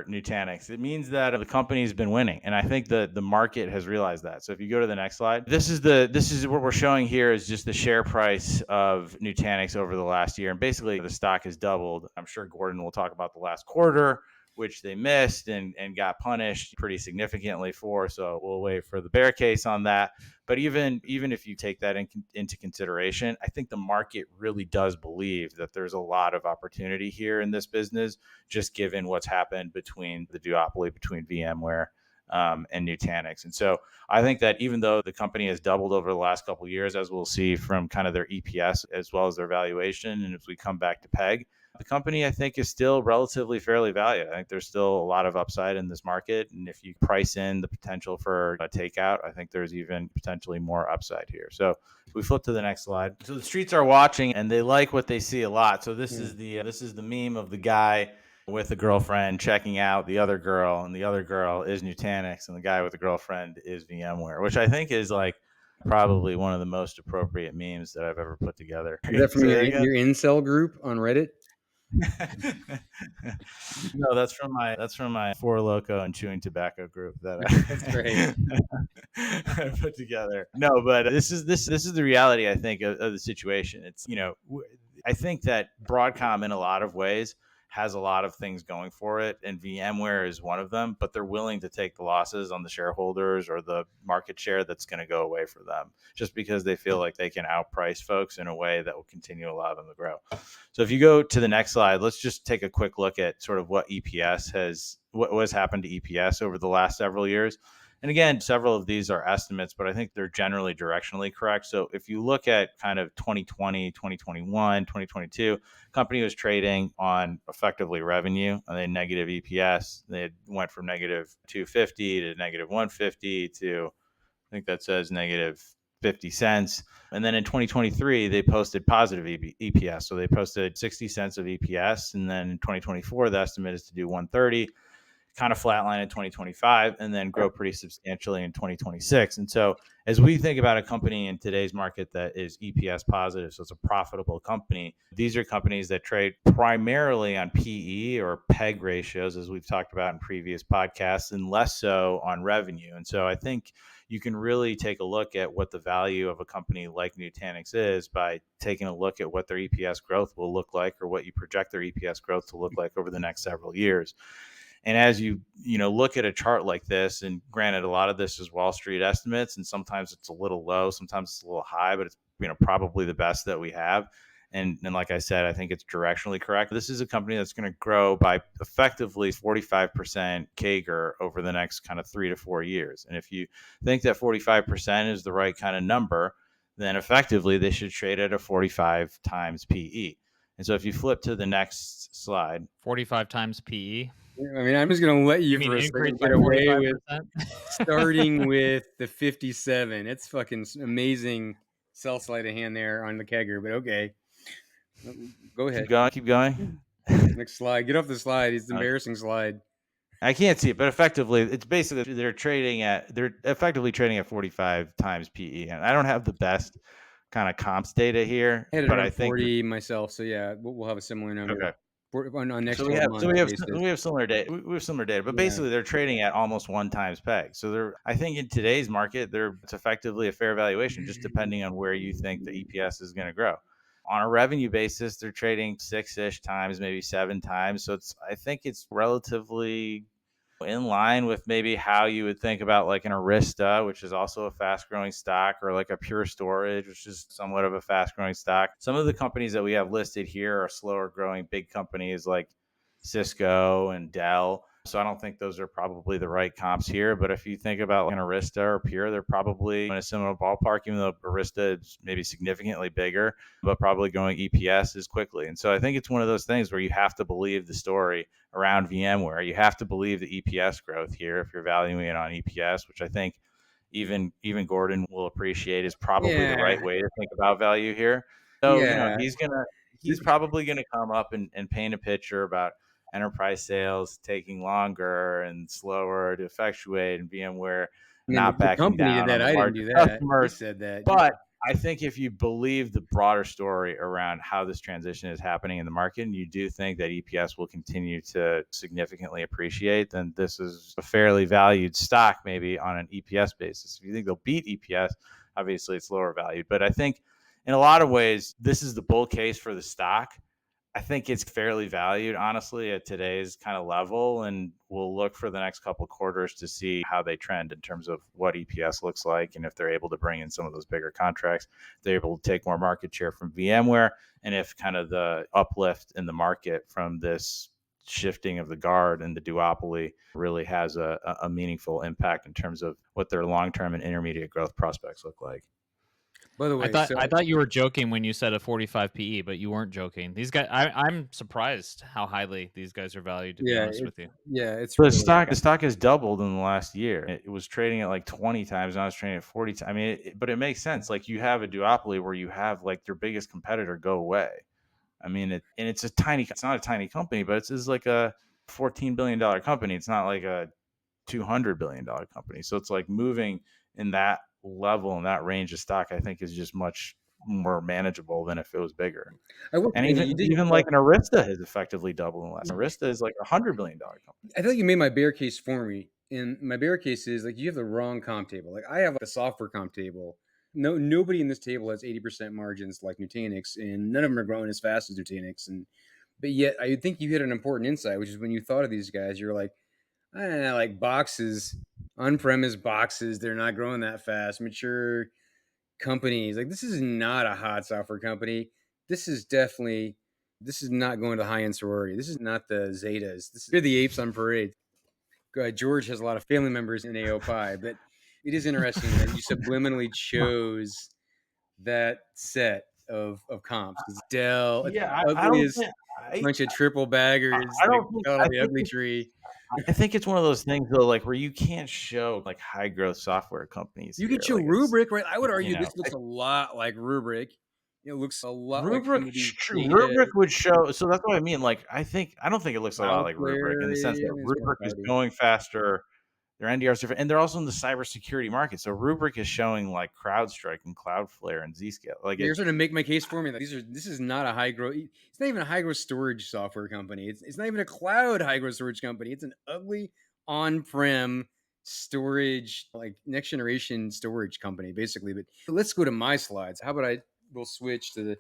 Nutanix? It means that the company's been winning, and I think the market has realized that. So if you go to the next slide, this is what we're showing here is just the share price of Nutanix over the last year, and basically the stock has doubled. I'm sure Gordon will talk about the last quarter, which they missed and got punished pretty significantly for. So we'll wait for the bear case on that. But even if you take that into consideration, I think the market really does believe that there's a lot of opportunity here in this business, just given what's happened between the duopoly between VMware and Nutanix. And so I think that even though the company has doubled over the last couple of years, as we'll see from kind of their EPS as well as their valuation, and if we come back to PEG, the company, I think, is still relatively fairly valued. I think there's still a lot of upside in this market. And if you price in the potential for a takeout, I think there's even potentially more upside here. So if we flip to the next slide. So the streets are watching and they like what they see a lot. So this is the meme of the guy with a girlfriend checking out the other girl, and the other girl is Nutanix, and the guy with the girlfriend is VMware, which I think is like probably one of the most appropriate memes that I've ever put together. Is that from Say your incel group on Reddit? No, that's from my Four Loko and Chewing Tobacco group that That's great. I put together. No, but this is the reality, I think, of the situation. It's I think that Broadcom in a lot of ways has a lot of things going for it, and VMware is one of them, but they're willing to take the losses on the shareholders or the market share that's going to go away for them just because they feel like they can outprice folks in a way that will continue to allow them to grow. So if you go to the next slide, let's just take a quick look at sort of what has happened to EPS over the last several years. And again, several of these are estimates, but I think they're generally directionally correct. So if you look at kind of 2020, 2021, 2022, company was trading on effectively revenue and then negative EPS. They went from negative 250 to negative 150 to, I think that says negative 50 cents. And then in 2023, they posted positive EPS. So they posted 60 cents of EPS. And then in 2024, the estimate is to do 130, kind of flatline in 2025, and then grow pretty substantially in 2026. And so as we think about a company in today's market that is EPS positive, so it's a profitable company, these are companies that trade primarily on PE or PEG ratios, as we've talked about in previous podcasts, and less so on revenue. And so I think you can really take a look at what the value of a company like Nutanix is by taking a look at what their EPS growth will look like, or what you project their EPS growth to look like over the next several years. And as you look at a chart like this, and granted, a lot of this is Wall Street estimates, and sometimes it's a little low, sometimes it's a little high, but it's probably the best that we have. And like I said, I think it's directionally correct. This is a company that's going to grow by effectively 45% CAGR over the next kind of 3 to 4 years. And if you think that 45% is the right kind of number, then effectively they should trade at a 45 times PE. And so if you flip to the next slide, 45 times PE. I mean, I'm just going to let you for a second get away with starting with the 57. It's fucking amazing sell sleight of hand there on the kegger, but okay. Go ahead. Keep going. Next slide. Get off the slide. It's an embarrassing slide. I can't see it, but effectively, it's basically they're effectively trading at 45 times PE. And I don't have the best kind of comps data here, but I think 40 myself. So yeah, we'll have a similar number. Okay. On next so we have similar data. We have similar data, but basically they're trading at almost 1 times PEG. So I think in today's market, it's effectively a fair valuation, just depending on where you think the EPS is going to grow. On a revenue basis, they're trading 6-ish times, maybe 7 times. So I think it's relatively in line with maybe how you would think about like an Arista, which is also a fast growing stock, or like a Pure Storage, which is somewhat of a fast growing stock. Some of the companies that we have listed here are slower growing big companies like Cisco and Dell. So I don't think those are probably the right comps here. But if you think about like an Arista or Pure, they're probably in a similar ballpark, even though Arista is maybe significantly bigger, but probably growing EPS as quickly. And so I think it's one of those things where you have to believe the story around VMware. You have to believe the EPS growth here if you're valuing it on EPS, which I think even Gordon will appreciate is probably the right way to think about value here. So he's probably gonna come up and paint a picture about enterprise sales taking longer and slower to effectuate, and VMware not backing down on the larger customers. Said that. But I think if you believe the broader story around how this transition is happening in the market, and you do think that EPS will continue to significantly appreciate, then this is a fairly valued stock, maybe on an EPS basis. If you think they'll beat EPS, obviously it's lower valued. But I think in a lot of ways, this is the bull case for the stock. I think it's fairly valued, honestly, at today's kind of level, and we'll look for the next couple of quarters to see how they trend in terms of what EPS looks like, and if they're able to bring in some of those bigger contracts, they're able to take more market share from VMware, and if kind of the uplift in the market from this shifting of the guard and the duopoly really has a meaningful impact in terms of what their long-term and intermediate growth prospects look like. By the way, I thought you were joking when you said a 45 PE, but you weren't joking. These guys, I'm surprised how highly these guys are valued. To be honest with you, it's really the stock has doubled in the last year. It was trading at like 20 times, now it's trading at 40 times. I mean, but it makes sense. Like you have a duopoly where you have like your biggest competitor go away. I mean, it's not a tiny company, but it's like a $14 billion company. It's not like a $200 billion company. So it's like moving in that level and that range of stock, I think, is just much more manageable than if it was bigger. And even like an Arista has effectively doubled in the last. Arista is like $100 billion company. I feel like you made my bear case for me. And my bear case is like you have the wrong comp table. Like I have the software comp table. Nobody in this table has 80% margins like Nutanix, and none of them are growing as fast as Nutanix. But yet I think you hit an important insight, which is when you thought of these guys, you're like, I don't know, like boxes, on-premise boxes, they're not growing that fast. Mature companies, like this is not a hot software company. This is not going to high-end sorority. This is not the Zetas. They're the apes on parade. George has a lot of family members in AOPI, but it is interesting that you subliminally chose that set of comps. It's Dell, Yeah, it's ugliest bunch of triple baggers. I don't think the ugly tree. I think it's one of those things though, like where you can't show like high growth software companies. You can show like Rubrik, right? I would argue this looks a lot like Rubrik. It looks a lot like Rubrik would show. So that's what I mean. Like I don't think it looks a lot like Rubrik in the sense that Rubrik is going faster. Their NDR is different, and they're also in the cybersecurity market. So Rubrik is showing like CrowdStrike and Cloudflare and Zscaler. Like you're starting to make my case for me. That this is not a high growth. It's not even a high growth storage software company. It's not even a cloud high growth storage company. It's an ugly on-prem storage, like next generation storage company, basically. But let's go to my slides. How about we'll switch to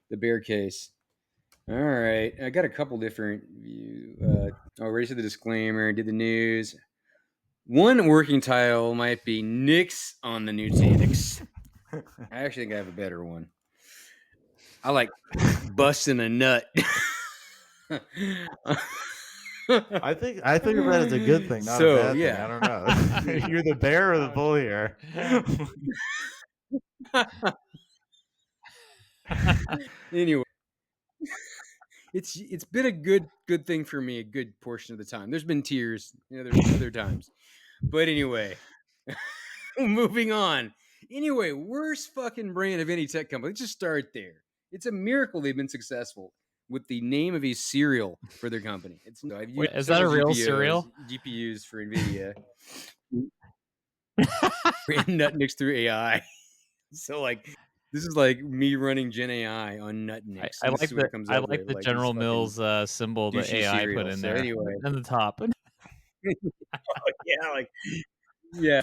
the bear case. All right, I got a couple different views. Ready for the disclaimer. Did the news. One working title might be Nix on the Nutanix. I actually think I have a better one. I like busting a nut. I think that is a good thing, not a bad thing. I don't know. You're the bear or the bull here. Anyway, it's been a good thing for me a good portion of the time. There's been tears, there's other times, but anyway, moving on. Anyway, worst fucking brand of any tech company. Let's just start there. It's a miracle they've been successful with the name of a cereal for their company. Is that a real cereal? GPUs for NVIDIA. Nutanix through AI. So like this is like me running Gen AI on Nutanix. I like the General Mills symbol that AI cereal. put in there anyway. In the top. Yeah.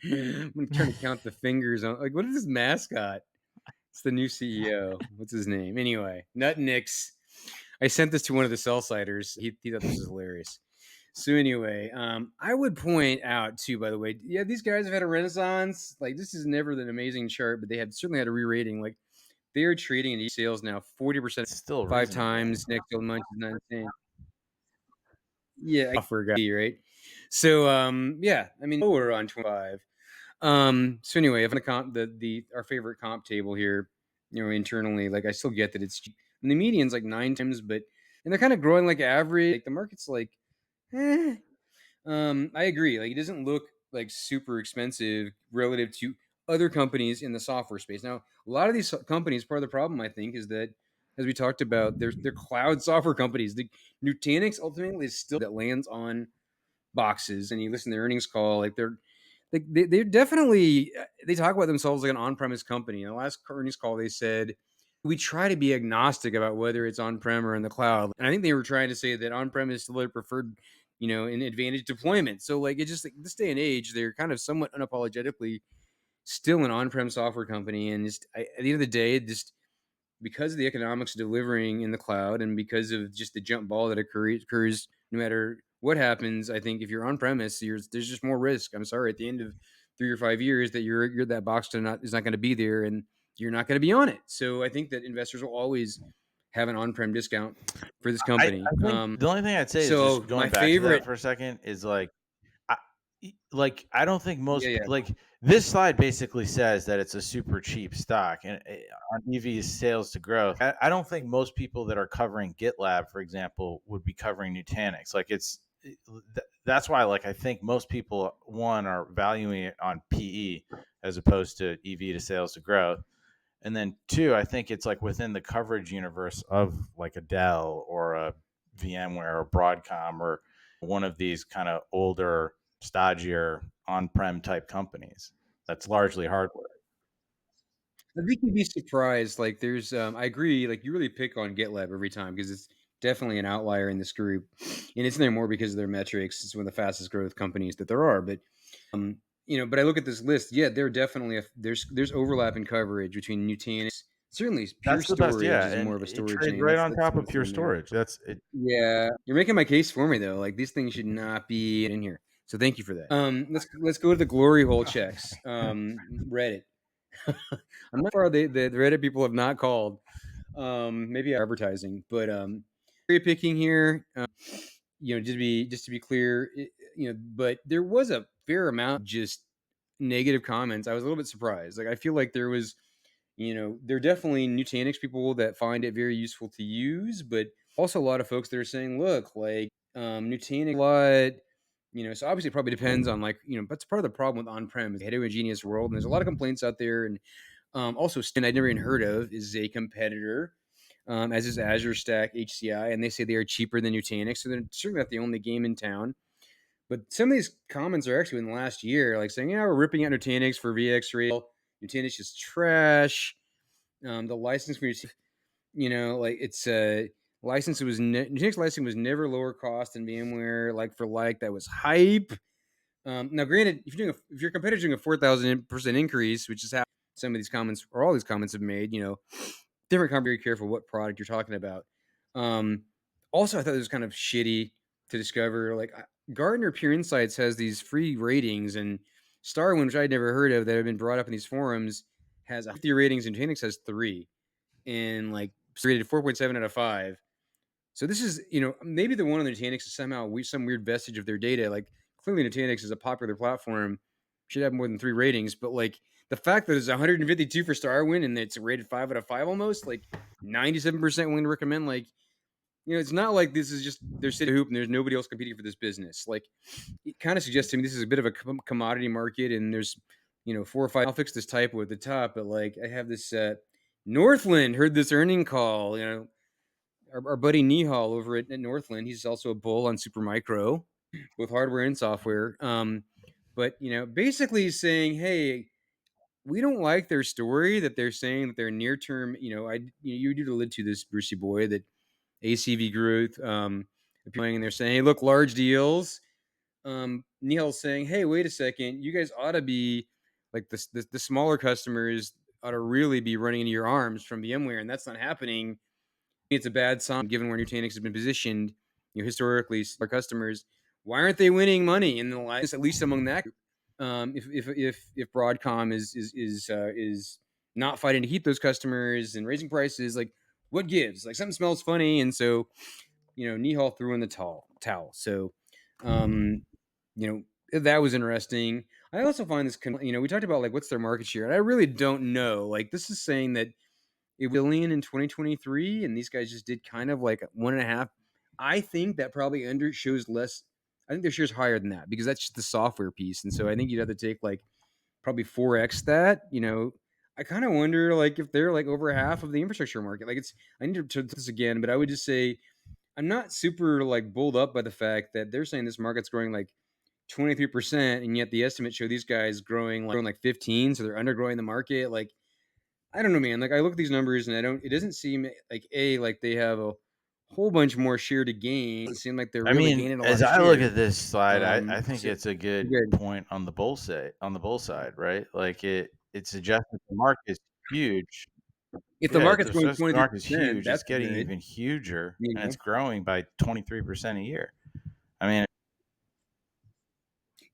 I'm trying to count the fingers on like what is this mascot? It's the new CEO. What's his name? Anyway, Nutanix. I sent this to one of the sell-siders. He thought this was hilarious. So anyway, I would point out too, by the way, these guys have had a renaissance. Like this is never an amazing chart, but they certainly had a re-rating. Like they are trading in sales now 40%, still 5 times next 12 months is not insane. Yeah, I forgot, right? So I mean, we're on 25. So anyway, if our favorite comp table here, internally, like I still get that it's and the median's like 9 times, and they're kind of growing like average. Like the market's like, I agree. Like it doesn't look like super expensive relative to other companies in the software space. Now, a lot of these companies, part of the problem I think is that, as we talked about, they're cloud software companies. The Nutanix ultimately is still that lands on boxes, and you listen to their earnings call, like they're definitely, they talk about themselves like an on-premise company. In the last earnings call, they said, we try to be agnostic about whether it's on-prem or in the cloud. And I think they were trying to say that on-prem is still their preferred, an advantage deployment. So like, it's just like this day and age, they're kind of somewhat unapologetically still an on-prem software company. And just at the end of the day, just because of the economics of delivering in the cloud and because of just the jump ball that occurs no matter what happens, I think if you're on premise, there's just more risk. I'm sorry, at the end of 3 or 5 years, that you're that box is not going to be there, and you're not going to be on it. So I think that investors will always have an on-prem discount for this company. I think the only thing I'd say is just going back to that for a second is like, I don't think most like this slide basically says that it's a super cheap stock and on EV sales to growth. I don't think most people that are covering GitLab, for example, would be covering Nutanix. Like that's why like I think most people are valuing it on PE as opposed to EV to sales to growth. And then two, I think it's like within the coverage universe of like a Dell or a VMware or Broadcom or one of these kind of older, stodgier on-prem type companies. That's largely hardware. I think you'd be surprised. Like, there's, I agree. Like, you really pick on GitLab every time because it's definitely an outlier in this group, and it's no more because of their metrics. It's one of the fastest growth companies that there are. But, but I look at this list. Yeah, there definitely there's overlap in coverage between Nutanix. Certainly, Pure That's the best, Storage yeah. is And more of a it storage trades name. right That's on top of what's Pure in there. Storage. That's it. Yeah, you're making my case for me though. Like, these things should not be in here. So thank you for that. Let's go to the glory hole checks. Reddit. I'm not sure the Reddit people have not called. Maybe advertising, but cherry picking here. Just to be clear, but there was a fair amount of just negative comments. I was a little bit surprised. Like, I feel like there was, there are definitely Nutanix people that find it very useful to use, but also a lot of folks that are saying, look, like, Nutanix, what, so obviously it probably depends on, like, that's part of the problem with on-prem is a heterogeneous world, and there's a lot of complaints out there. And also, Stin, I'd never even heard of, is a competitor, as is Azure Stack HCI, and they say they are cheaper than Nutanix, so they're certainly not the only game in town. But some of these comments are actually in the last year, like saying, yeah, we're ripping out Nutanix for VxRail. Nutanix is trash. The license for like, it's license was Nutanix licensing was never lower cost than VMware. Like for like, that was hype. Now, granted, if your competitor's doing a 4,000% increase, which is how some of these comments or all these comments have made, different comment. Very careful what product you're talking about. Also, I thought it was kind of shitty to discover. Like, Gartner Pure Insights has these free ratings, and Starwind, which I'd never heard of, that have been brought up in these forums, has 50 ratings, and Nutanix has 3, and like rated 4.7 out of 5. So this is, maybe the one on Nutanix is somehow some weird vestige of their data. Like, clearly Nutanix is a popular platform, should have more than 3 ratings, but like the fact that it's 152 for Starwind and it's rated 5 out of 5 almost, like 97% willing to recommend, like, it's not like this is just their city hoop and there's nobody else competing for this business. Like, it kind of suggests to me this is a bit of a commodity market, and there's, 4 or 5. I'll fix this typo at the top, but like, I have this Northland heard this earning call, our buddy Nihal over at Northland. He's also a bull on Supermicro, both hardware and software. But basically saying, hey, we don't like their story that they're saying that they're near term. You do allude to this, Brucey boy, that ACV growth. And they're saying, hey, look, large deals. Nihal's saying, hey, wait a second, you guys ought to be like the smaller customers ought to really be running into your arms from VMware, and that's not happening. It's a bad sign given where Nutanix has been positioned, historically, our customers. Why aren't they winning money in the last, at least among that group? If Broadcom is not fighting to keep those customers and raising prices, like, what gives? Like, something smells funny, and so Nihal threw in the towel. So that was interesting. I also find this, we talked about like what's their market share, and I really don't know. Like, this is saying that it was $1 billion in 2023, and these guys just did kind of like 1.5. I think that probably shows less. I think their shares higher than that because that's just the software piece, and so I think you'd have to take like probably 4x that. I kind of wonder like if they're like over half of the infrastructure market. Like, I need to this again, but I would just say I'm not super like bulled up by the fact that they're saying this market's growing like 23%, and yet the estimates show these guys growing like 15, so they're undergrowing the market. Like, I don't know, man. Like, I look at these numbers and it doesn't seem like like they have a whole bunch more share to gain. It doesn't seem like they're really gaining a lot as of I share. look at this slide, I think So it's a good good. point on the bull side, right? Like it suggests that the market is huge. If the Yeah, market's the growing market is 23%, huge. that's It's getting good. even huger, You and know? it's growing by 23% a year. I mean,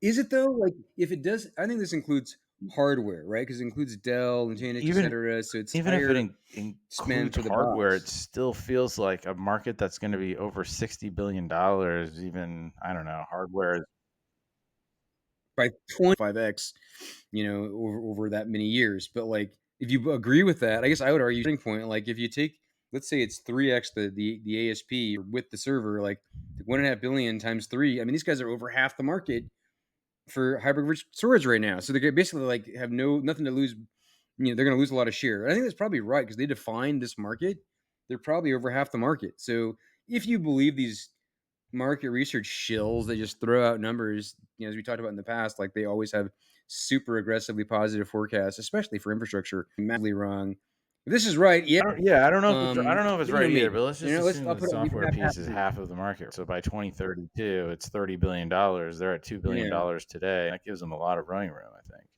Is it though? Like, if it does, I think this includes hardware, right? Because it includes Dell, Nutanix, even etc. So it's even if it higher spend includes for the hardware, it box. still feels like a market that's going to be over $60 billion. Even I don't know, hardware. By 25x, over that many years. But like, if you agree with that, I guess I would argue starting point. Like, if you take, let's say it's 3x the ASP with the server, like 1.5 billion times 3. I mean, these guys are over half the market for hyperconverged storage right now. So they basically like have nothing to lose they're going to lose a lot of share. And I think that's probably right because they defined this market. They're probably over half the market. So if you believe these market research shills that just throw out numbers, as we talked about in the past, like they always have super aggressively positive forecasts, especially for infrastructure. Massively wrong. If this is right, yeah. I don't know if it's right either, maybe. but let's just assume I'll the put it, we can software have piece is half of the market. So by 2032, it's $30 billion. They're at $2 billion today. That gives them a lot of running room, I think.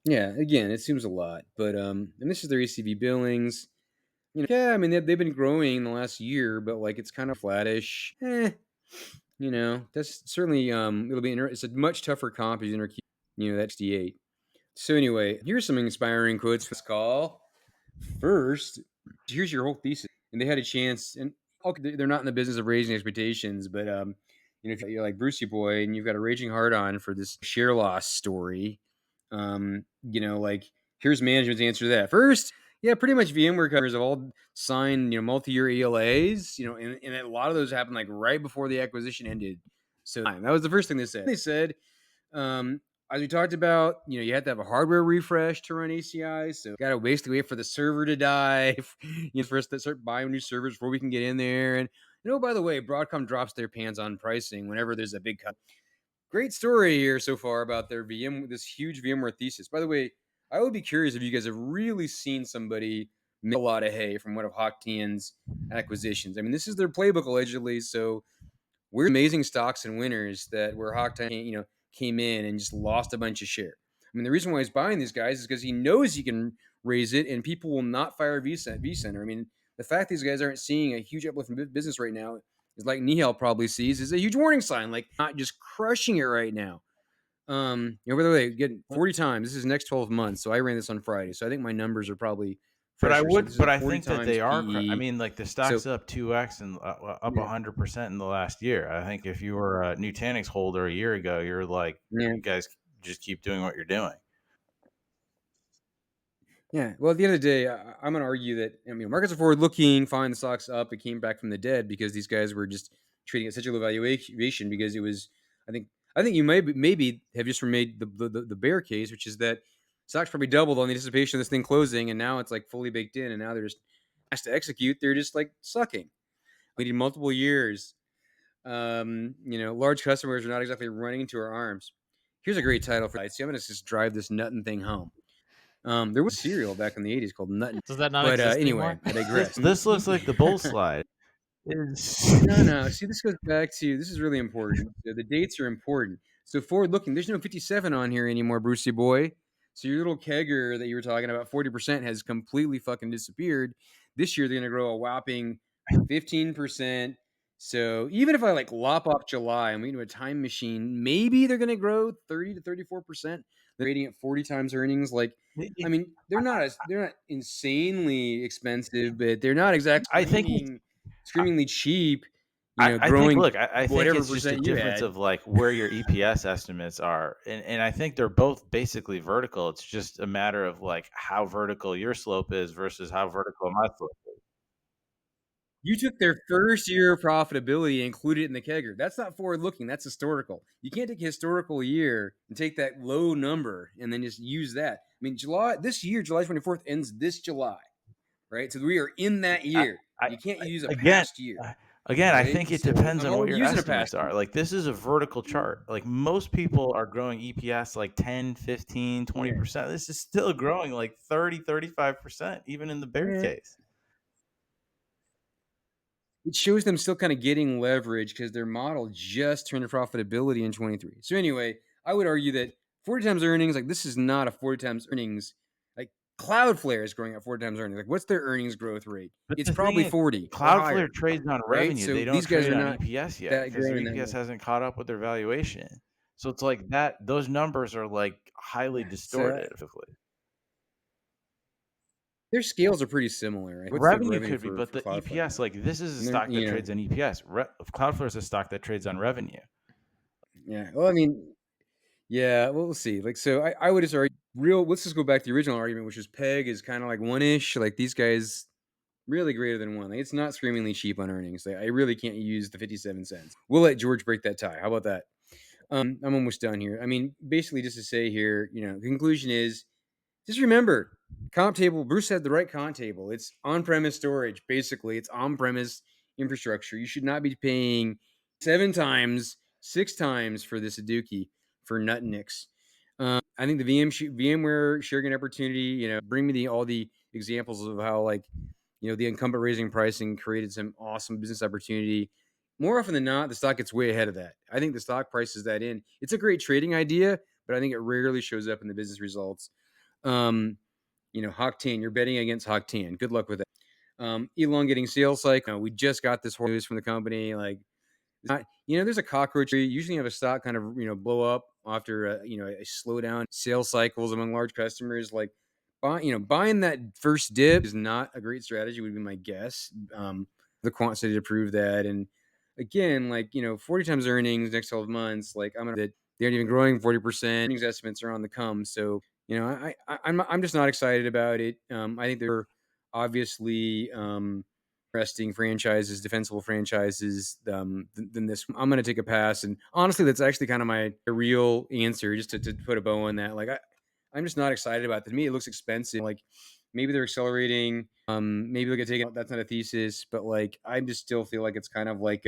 Yeah, again, it seems a lot, but and this is their ACV billings. Yeah, I mean they've been growing in the last year, but like it's kind of flattish. That's certainly it'll be it's a much tougher comp as that 68. So anyway, here's some inspiring quotes for this call. First, here's your whole thesis, and they had a chance, and okay, they're not in the business of raising expectations, but if you're like Brucey Boy and you've got a raging hard on for this share loss story, like here's management's answer to that. First, yeah, pretty much VMware customers have all signed, multi-year ELAs, and a lot of those happened like right before the acquisition ended. So that was the first thing they said. They said, as we talked about, you have to have a hardware refresh to run ACI. So got to basically wait for the server to die, for us to start buying new servers before we can get in there. And, by the way, Broadcom drops their pants on pricing whenever there's a big cut. Great story here so far about their this huge VMware thesis. By the way, I would be curious if you guys have really seen somebody make a lot of hay from one of Hauk Tau's acquisitions. I mean, this is their playbook allegedly. So we're amazing stocks and winners that where Hauk Tau, came in and just lost a bunch of share. I mean, the reason why he's buying these guys is because he knows he can raise it and people will not fire vCenter. I mean, the fact these guys aren't seeing a huge uplift in business right now is like Nihal probably sees is a huge warning sign, like not just crushing it right now. By the way, getting 40 times. This is next 12 months. So I ran this on Friday. So I think my numbers are probably But I fresher. would, So but I think that they are. PE. I mean, like the stock's up 2x and up 100% in the last year. I think if you were a Nutanix holder a year ago, you're like, you guys just keep doing what you're doing. Yeah. Well, at the end of the day, I'm going to argue that markets are forward looking. Fine, the stock's up. It came back from the dead because these guys were just trading at such a low valuation because it was. I think you maybe have just made the bear case, which is that stock's probably doubled on the anticipation of this thing closing, and now it's like fully baked in, and now they're just asked to execute. They're just like sucking. We need multiple years. Large customers are not exactly running into our arms. Here's a great title for it. See, I'm going to just drive this Nuttin thing home. There was cereal back in the 80s called Nutty. Does that not exist anyway, anymore? I digress. This looks like the bull slide. No. See, this goes back to this is really important. The dates are important. So forward looking, there's no 57 on here anymore, Brucey boy. So your little kegger that you were talking about, 40% has completely fucking disappeared. This year they're gonna grow a whopping 15%. So even if I like lop off July and we do a time machine, maybe they're gonna grow 30 to 34%. They're trading at 40 times earnings. Like, I mean, they're not insanely expensive, but they're not exactly screamingly cheap. I growing. Think, look, I think it's just a difference of like where your EPS estimates are, and I think they're both basically vertical. It's just a matter of like how vertical your slope is versus how vertical my slope is. You took their first year of profitability and included it in the kegger. That's not forward looking. That's historical. You can't take a historical year and take that low number and then just use that. I mean, July 24th ends this July, right? So we are in that year. You can't use a past year. Again, right? I think it depends on what your estimates are. Like this is a vertical chart. Like most people are growing EPS like 10, 15, 20%. Yeah. This is still growing like 30, 35%, even in the bear case. It shows them still kind of getting leverage because their model just turned to profitability in 23. So anyway, I would argue that 40 times earnings, like this is not a 40 times earnings. Like Cloudflare is growing at 40 times earnings. Like what's their earnings growth rate? But it's probably 40. Cloudflare trades on revenue. Right? So they don't these guys trade are on not EPS yet because their EPS hasn't caught up with their valuation. So it's like that. Those numbers are like highly distorted. Their scales are pretty similar. Right? Revenue could be, but the EPS, like this is a stock that trades on EPS. Cloudflare is a stock that trades on revenue. Yeah. Well, I mean, yeah. Well, we'll see. Like, so I would just argue let's just go back to the original argument, which is PEG is kind of like one-ish. Like these guys really greater than one. Like it's not screamingly cheap on earnings. Like, I really can't use the 57 cents. We'll let George break that tie. How about that? I'm almost done here. I mean, basically, just to say here, the conclusion is just remember, comp table. Bruce had the right comp table. It's on-premise storage. Basically, it's on-premise infrastructure. You should not be paying 7 times, 6 times for this Hadoukey for Nutanix. I think the VMware sharing opportunity. Bring me all the examples of how the incumbent raising pricing created some awesome business opportunity. More often than not, the stock gets way ahead of that. I think the stock prices that in. It's a great trading idea, but I think it rarely shows up in the business results. Hauk Tau, you're betting against Hauk Tau. Good luck with that. Elongating sales cycle. We just got this news from the company. There's a cockroach. You usually have a stock kind of, blow up after a slowdown sales cycles among large customers. Buying that first dip is not a great strategy, would be my guess. The quant study to prove that. And again, 40 times earnings next 12 months, that they aren't even growing 40%. Earnings estimates are on the come. So, I'm just not excited about it. I think they're obviously interesting franchises, defensible franchises than this. I'm going to take a pass. And honestly, that's actually kind of my real answer, just to put a bow on that. I'm just not excited about it. To me, it looks expensive. Maybe they're accelerating. Maybe they'll get taken out. That's not a thesis, but I just still feel like it's kind of like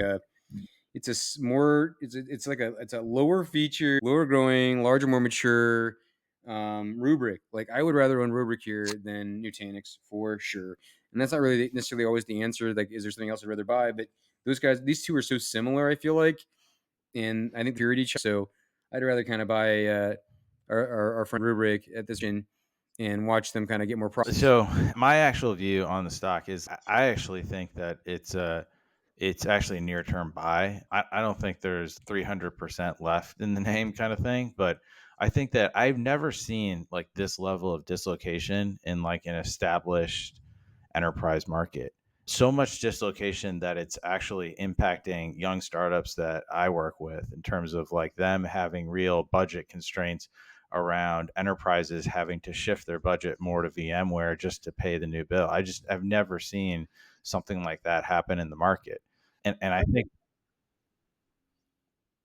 it's a lower feature, lower growing, larger, more mature rubric. I would rather own rubric here than Nutanix for sure. And that's not really necessarily always the answer. Is there something else I'd rather buy? But these two are so similar, I feel like. And I think purity. So I'd rather kind of buy our friend rubric at this gen and watch them kind of get more profit. So my actual view on the stock is I actually think that it's actually a near-term buy. I don't think there's 300% left in the name kind of thing, but I think that I've never seen this level of dislocation in an established enterprise market. So much dislocation that it's actually impacting young startups that I work with in terms of them having real budget constraints around enterprises having to shift their budget more to VMware just to pay the new bill. I've never seen something like that happen in the market. And I think,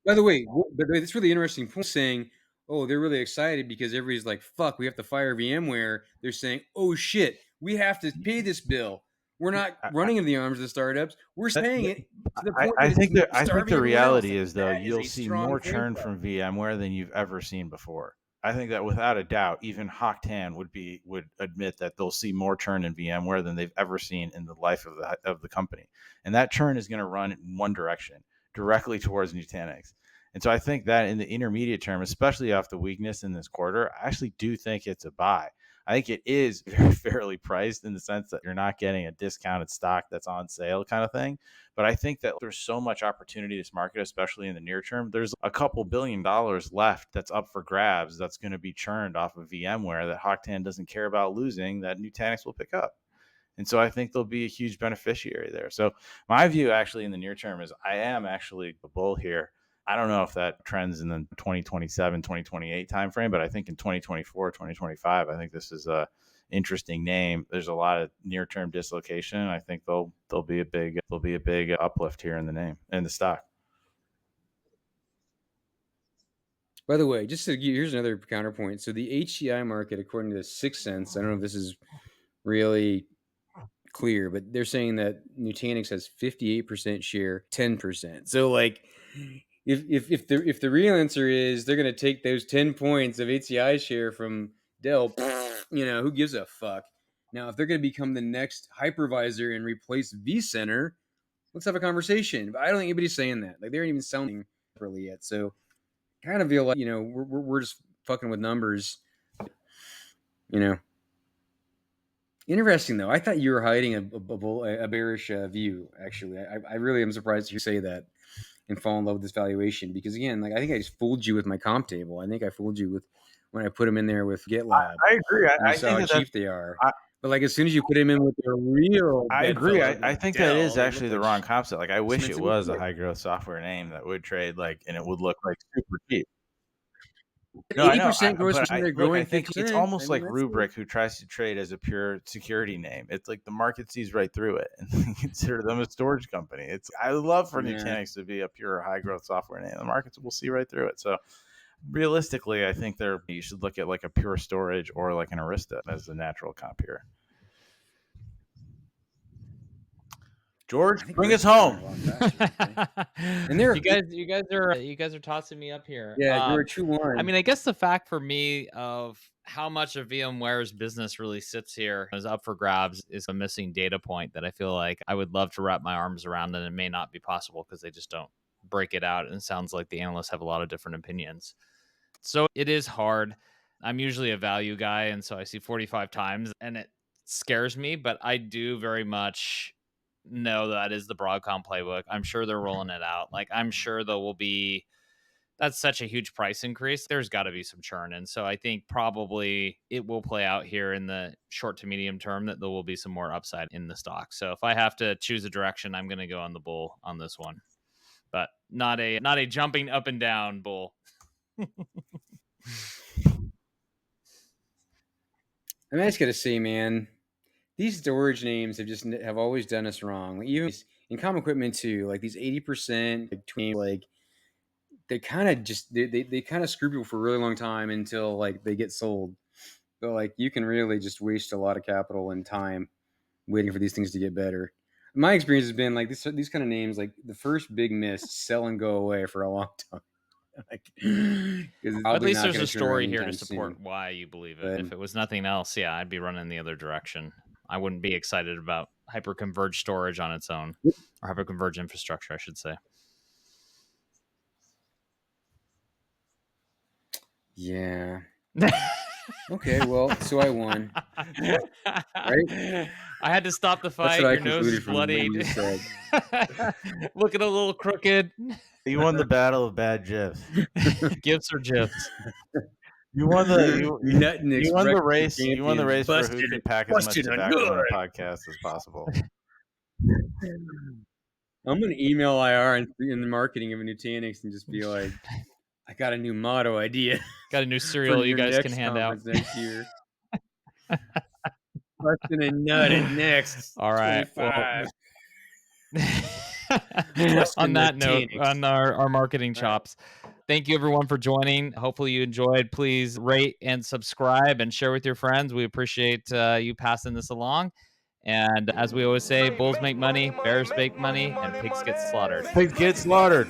By the way, that's really interesting point. Saying, oh, they're really excited because everybody's like, fuck, we have to fire VMware. They're saying, oh shit, we have to pay this bill. We're not running into the arms of the startups. We're paying it to the point I think the reality else. is, though, That is you'll a see strong more claim churn for from VMware than you've ever seen before. I think that without a doubt, even Hauk Tau would admit that they'll see more churn in VMware than they've ever seen in the life of the company, and that churn is going to run in one direction, directly towards Nutanix. And so I think that in the intermediate term, especially off the weakness in this quarter, I actually do think it's a buy. I think it is very fairly priced in the sense that you're not getting a discounted stock that's on sale kind of thing. But I think that there's so much opportunity in this market, especially in the near term. There's a couple $1 billion left that's up for grabs that's going to be churned off of VMware that Hauk Tau doesn't care about losing, that Nutanix will pick up. And so I think they'll be a huge beneficiary there. So my view actually in the near term is I am actually a bull here. I don't know if that trends in the 2027, 2028 timeframe, but I think in 2024, 2025, I think this is a interesting name. There's a lot of near-term dislocation. I think there'll be a big uplift here in the name and the stock. By the way, here's another counterpoint. So the HCI market, according to the 6th Sense, I don't know if this is really clear, but they're saying that Nutanix has 58% share, 10%. So if the real answer is they're going to take those 10 points of HCI share from Dell, who gives a fuck? Now, if they're going to become the next hypervisor and replace vCenter, let's have a conversation. But I don't think anybody's saying that. They aren't even sounding properly yet. So kind of feel like, we're just fucking with numbers, Interesting, though. I thought you were hiding a bearish view, actually. I really am surprised you say that and fall in love with this valuation because, again, I think I just fooled you with my comp table. I think I fooled you with when I put them in there with GitLab. I agree. I saw how cheap they are. But as soon as you put them in with their real, I agree. I think that is Dell, actually the wrong comp set. I wish it was a shit. high growth software name that would trade and it would look super cheap. No, I know, 80% gross but percent, they're look, growing I think it's 50%. almost I mean, like that's Rubrik, who tries to trade as a pure security name. It's like the market sees right through it and consider them a storage company. I would love for Yeah. Nutanix to be a pure high growth software name. The markets will see right through it. So realistically, I think you should look at like a Pure Storage or like an Arista as the natural comp here. George, bring us home. And they're you guys are tossing me up here. Yeah, you're a true one. I mean, I guess the fact for me of how much of VMware's business really sits here is up for grabs is a missing data point that I feel like I would love to wrap my arms around, and it may not be possible because they just don't break it out. And it sounds like the analysts have a lot of different opinions. So it is hard. I'm usually a value guy, and so I see 45 times and it scares me, but I do very much know that is the Broadcom playbook. I'm sure they're rolling it out. Like, I'm sure there will be, that's such a huge price increase. There's got to be some churn. And so I think probably it will play out here in the short to medium term that there will be some more upside in the stock. So if I have to choose a direction, I'm going to go on the bull on this one, but not a jumping up and down bull. I mean, I just gotta say, man, these storage names have always done us wrong. Like, even in comm equipment too, like these 80%, like they kind of just they kind of screw people for a really long time until like they get sold. But like you can really just waste a lot of capital and time waiting for these things to get better. My experience has been like these kind of names, like the first big miss, sell and go away for a long time. Like, at least there's a story here to soon. support why you believe it. But if it was nothing else, yeah, I'd be running the other direction. I wouldn't be excited about hyperconverged storage on its own, or hyperconverged infrastructure, I should say. Yeah. Okay, well, so I won. Right? I had to stop the fight. Your nose is bloodied. Looking a little crooked. You won the battle of bad gifs. Gifts or gifs. You won the Nutanix. You won the race. You won the race for Bustin, who can pack as much Bustin tobacco on the podcast as possible. I'm gonna email IR in the marketing of a Nutanix and just be like, I got a new motto idea. Got a new cereal you guys can hand out next year. Bustin and Nutty next. All right. 25. On that note, on our marketing chops, thank you everyone for joining. Hopefully you enjoyed. Please rate and subscribe and share with your friends. We appreciate you passing this along. And as we always say, bulls make money, bears make money, and pigs get slaughtered. Pigs get slaughtered.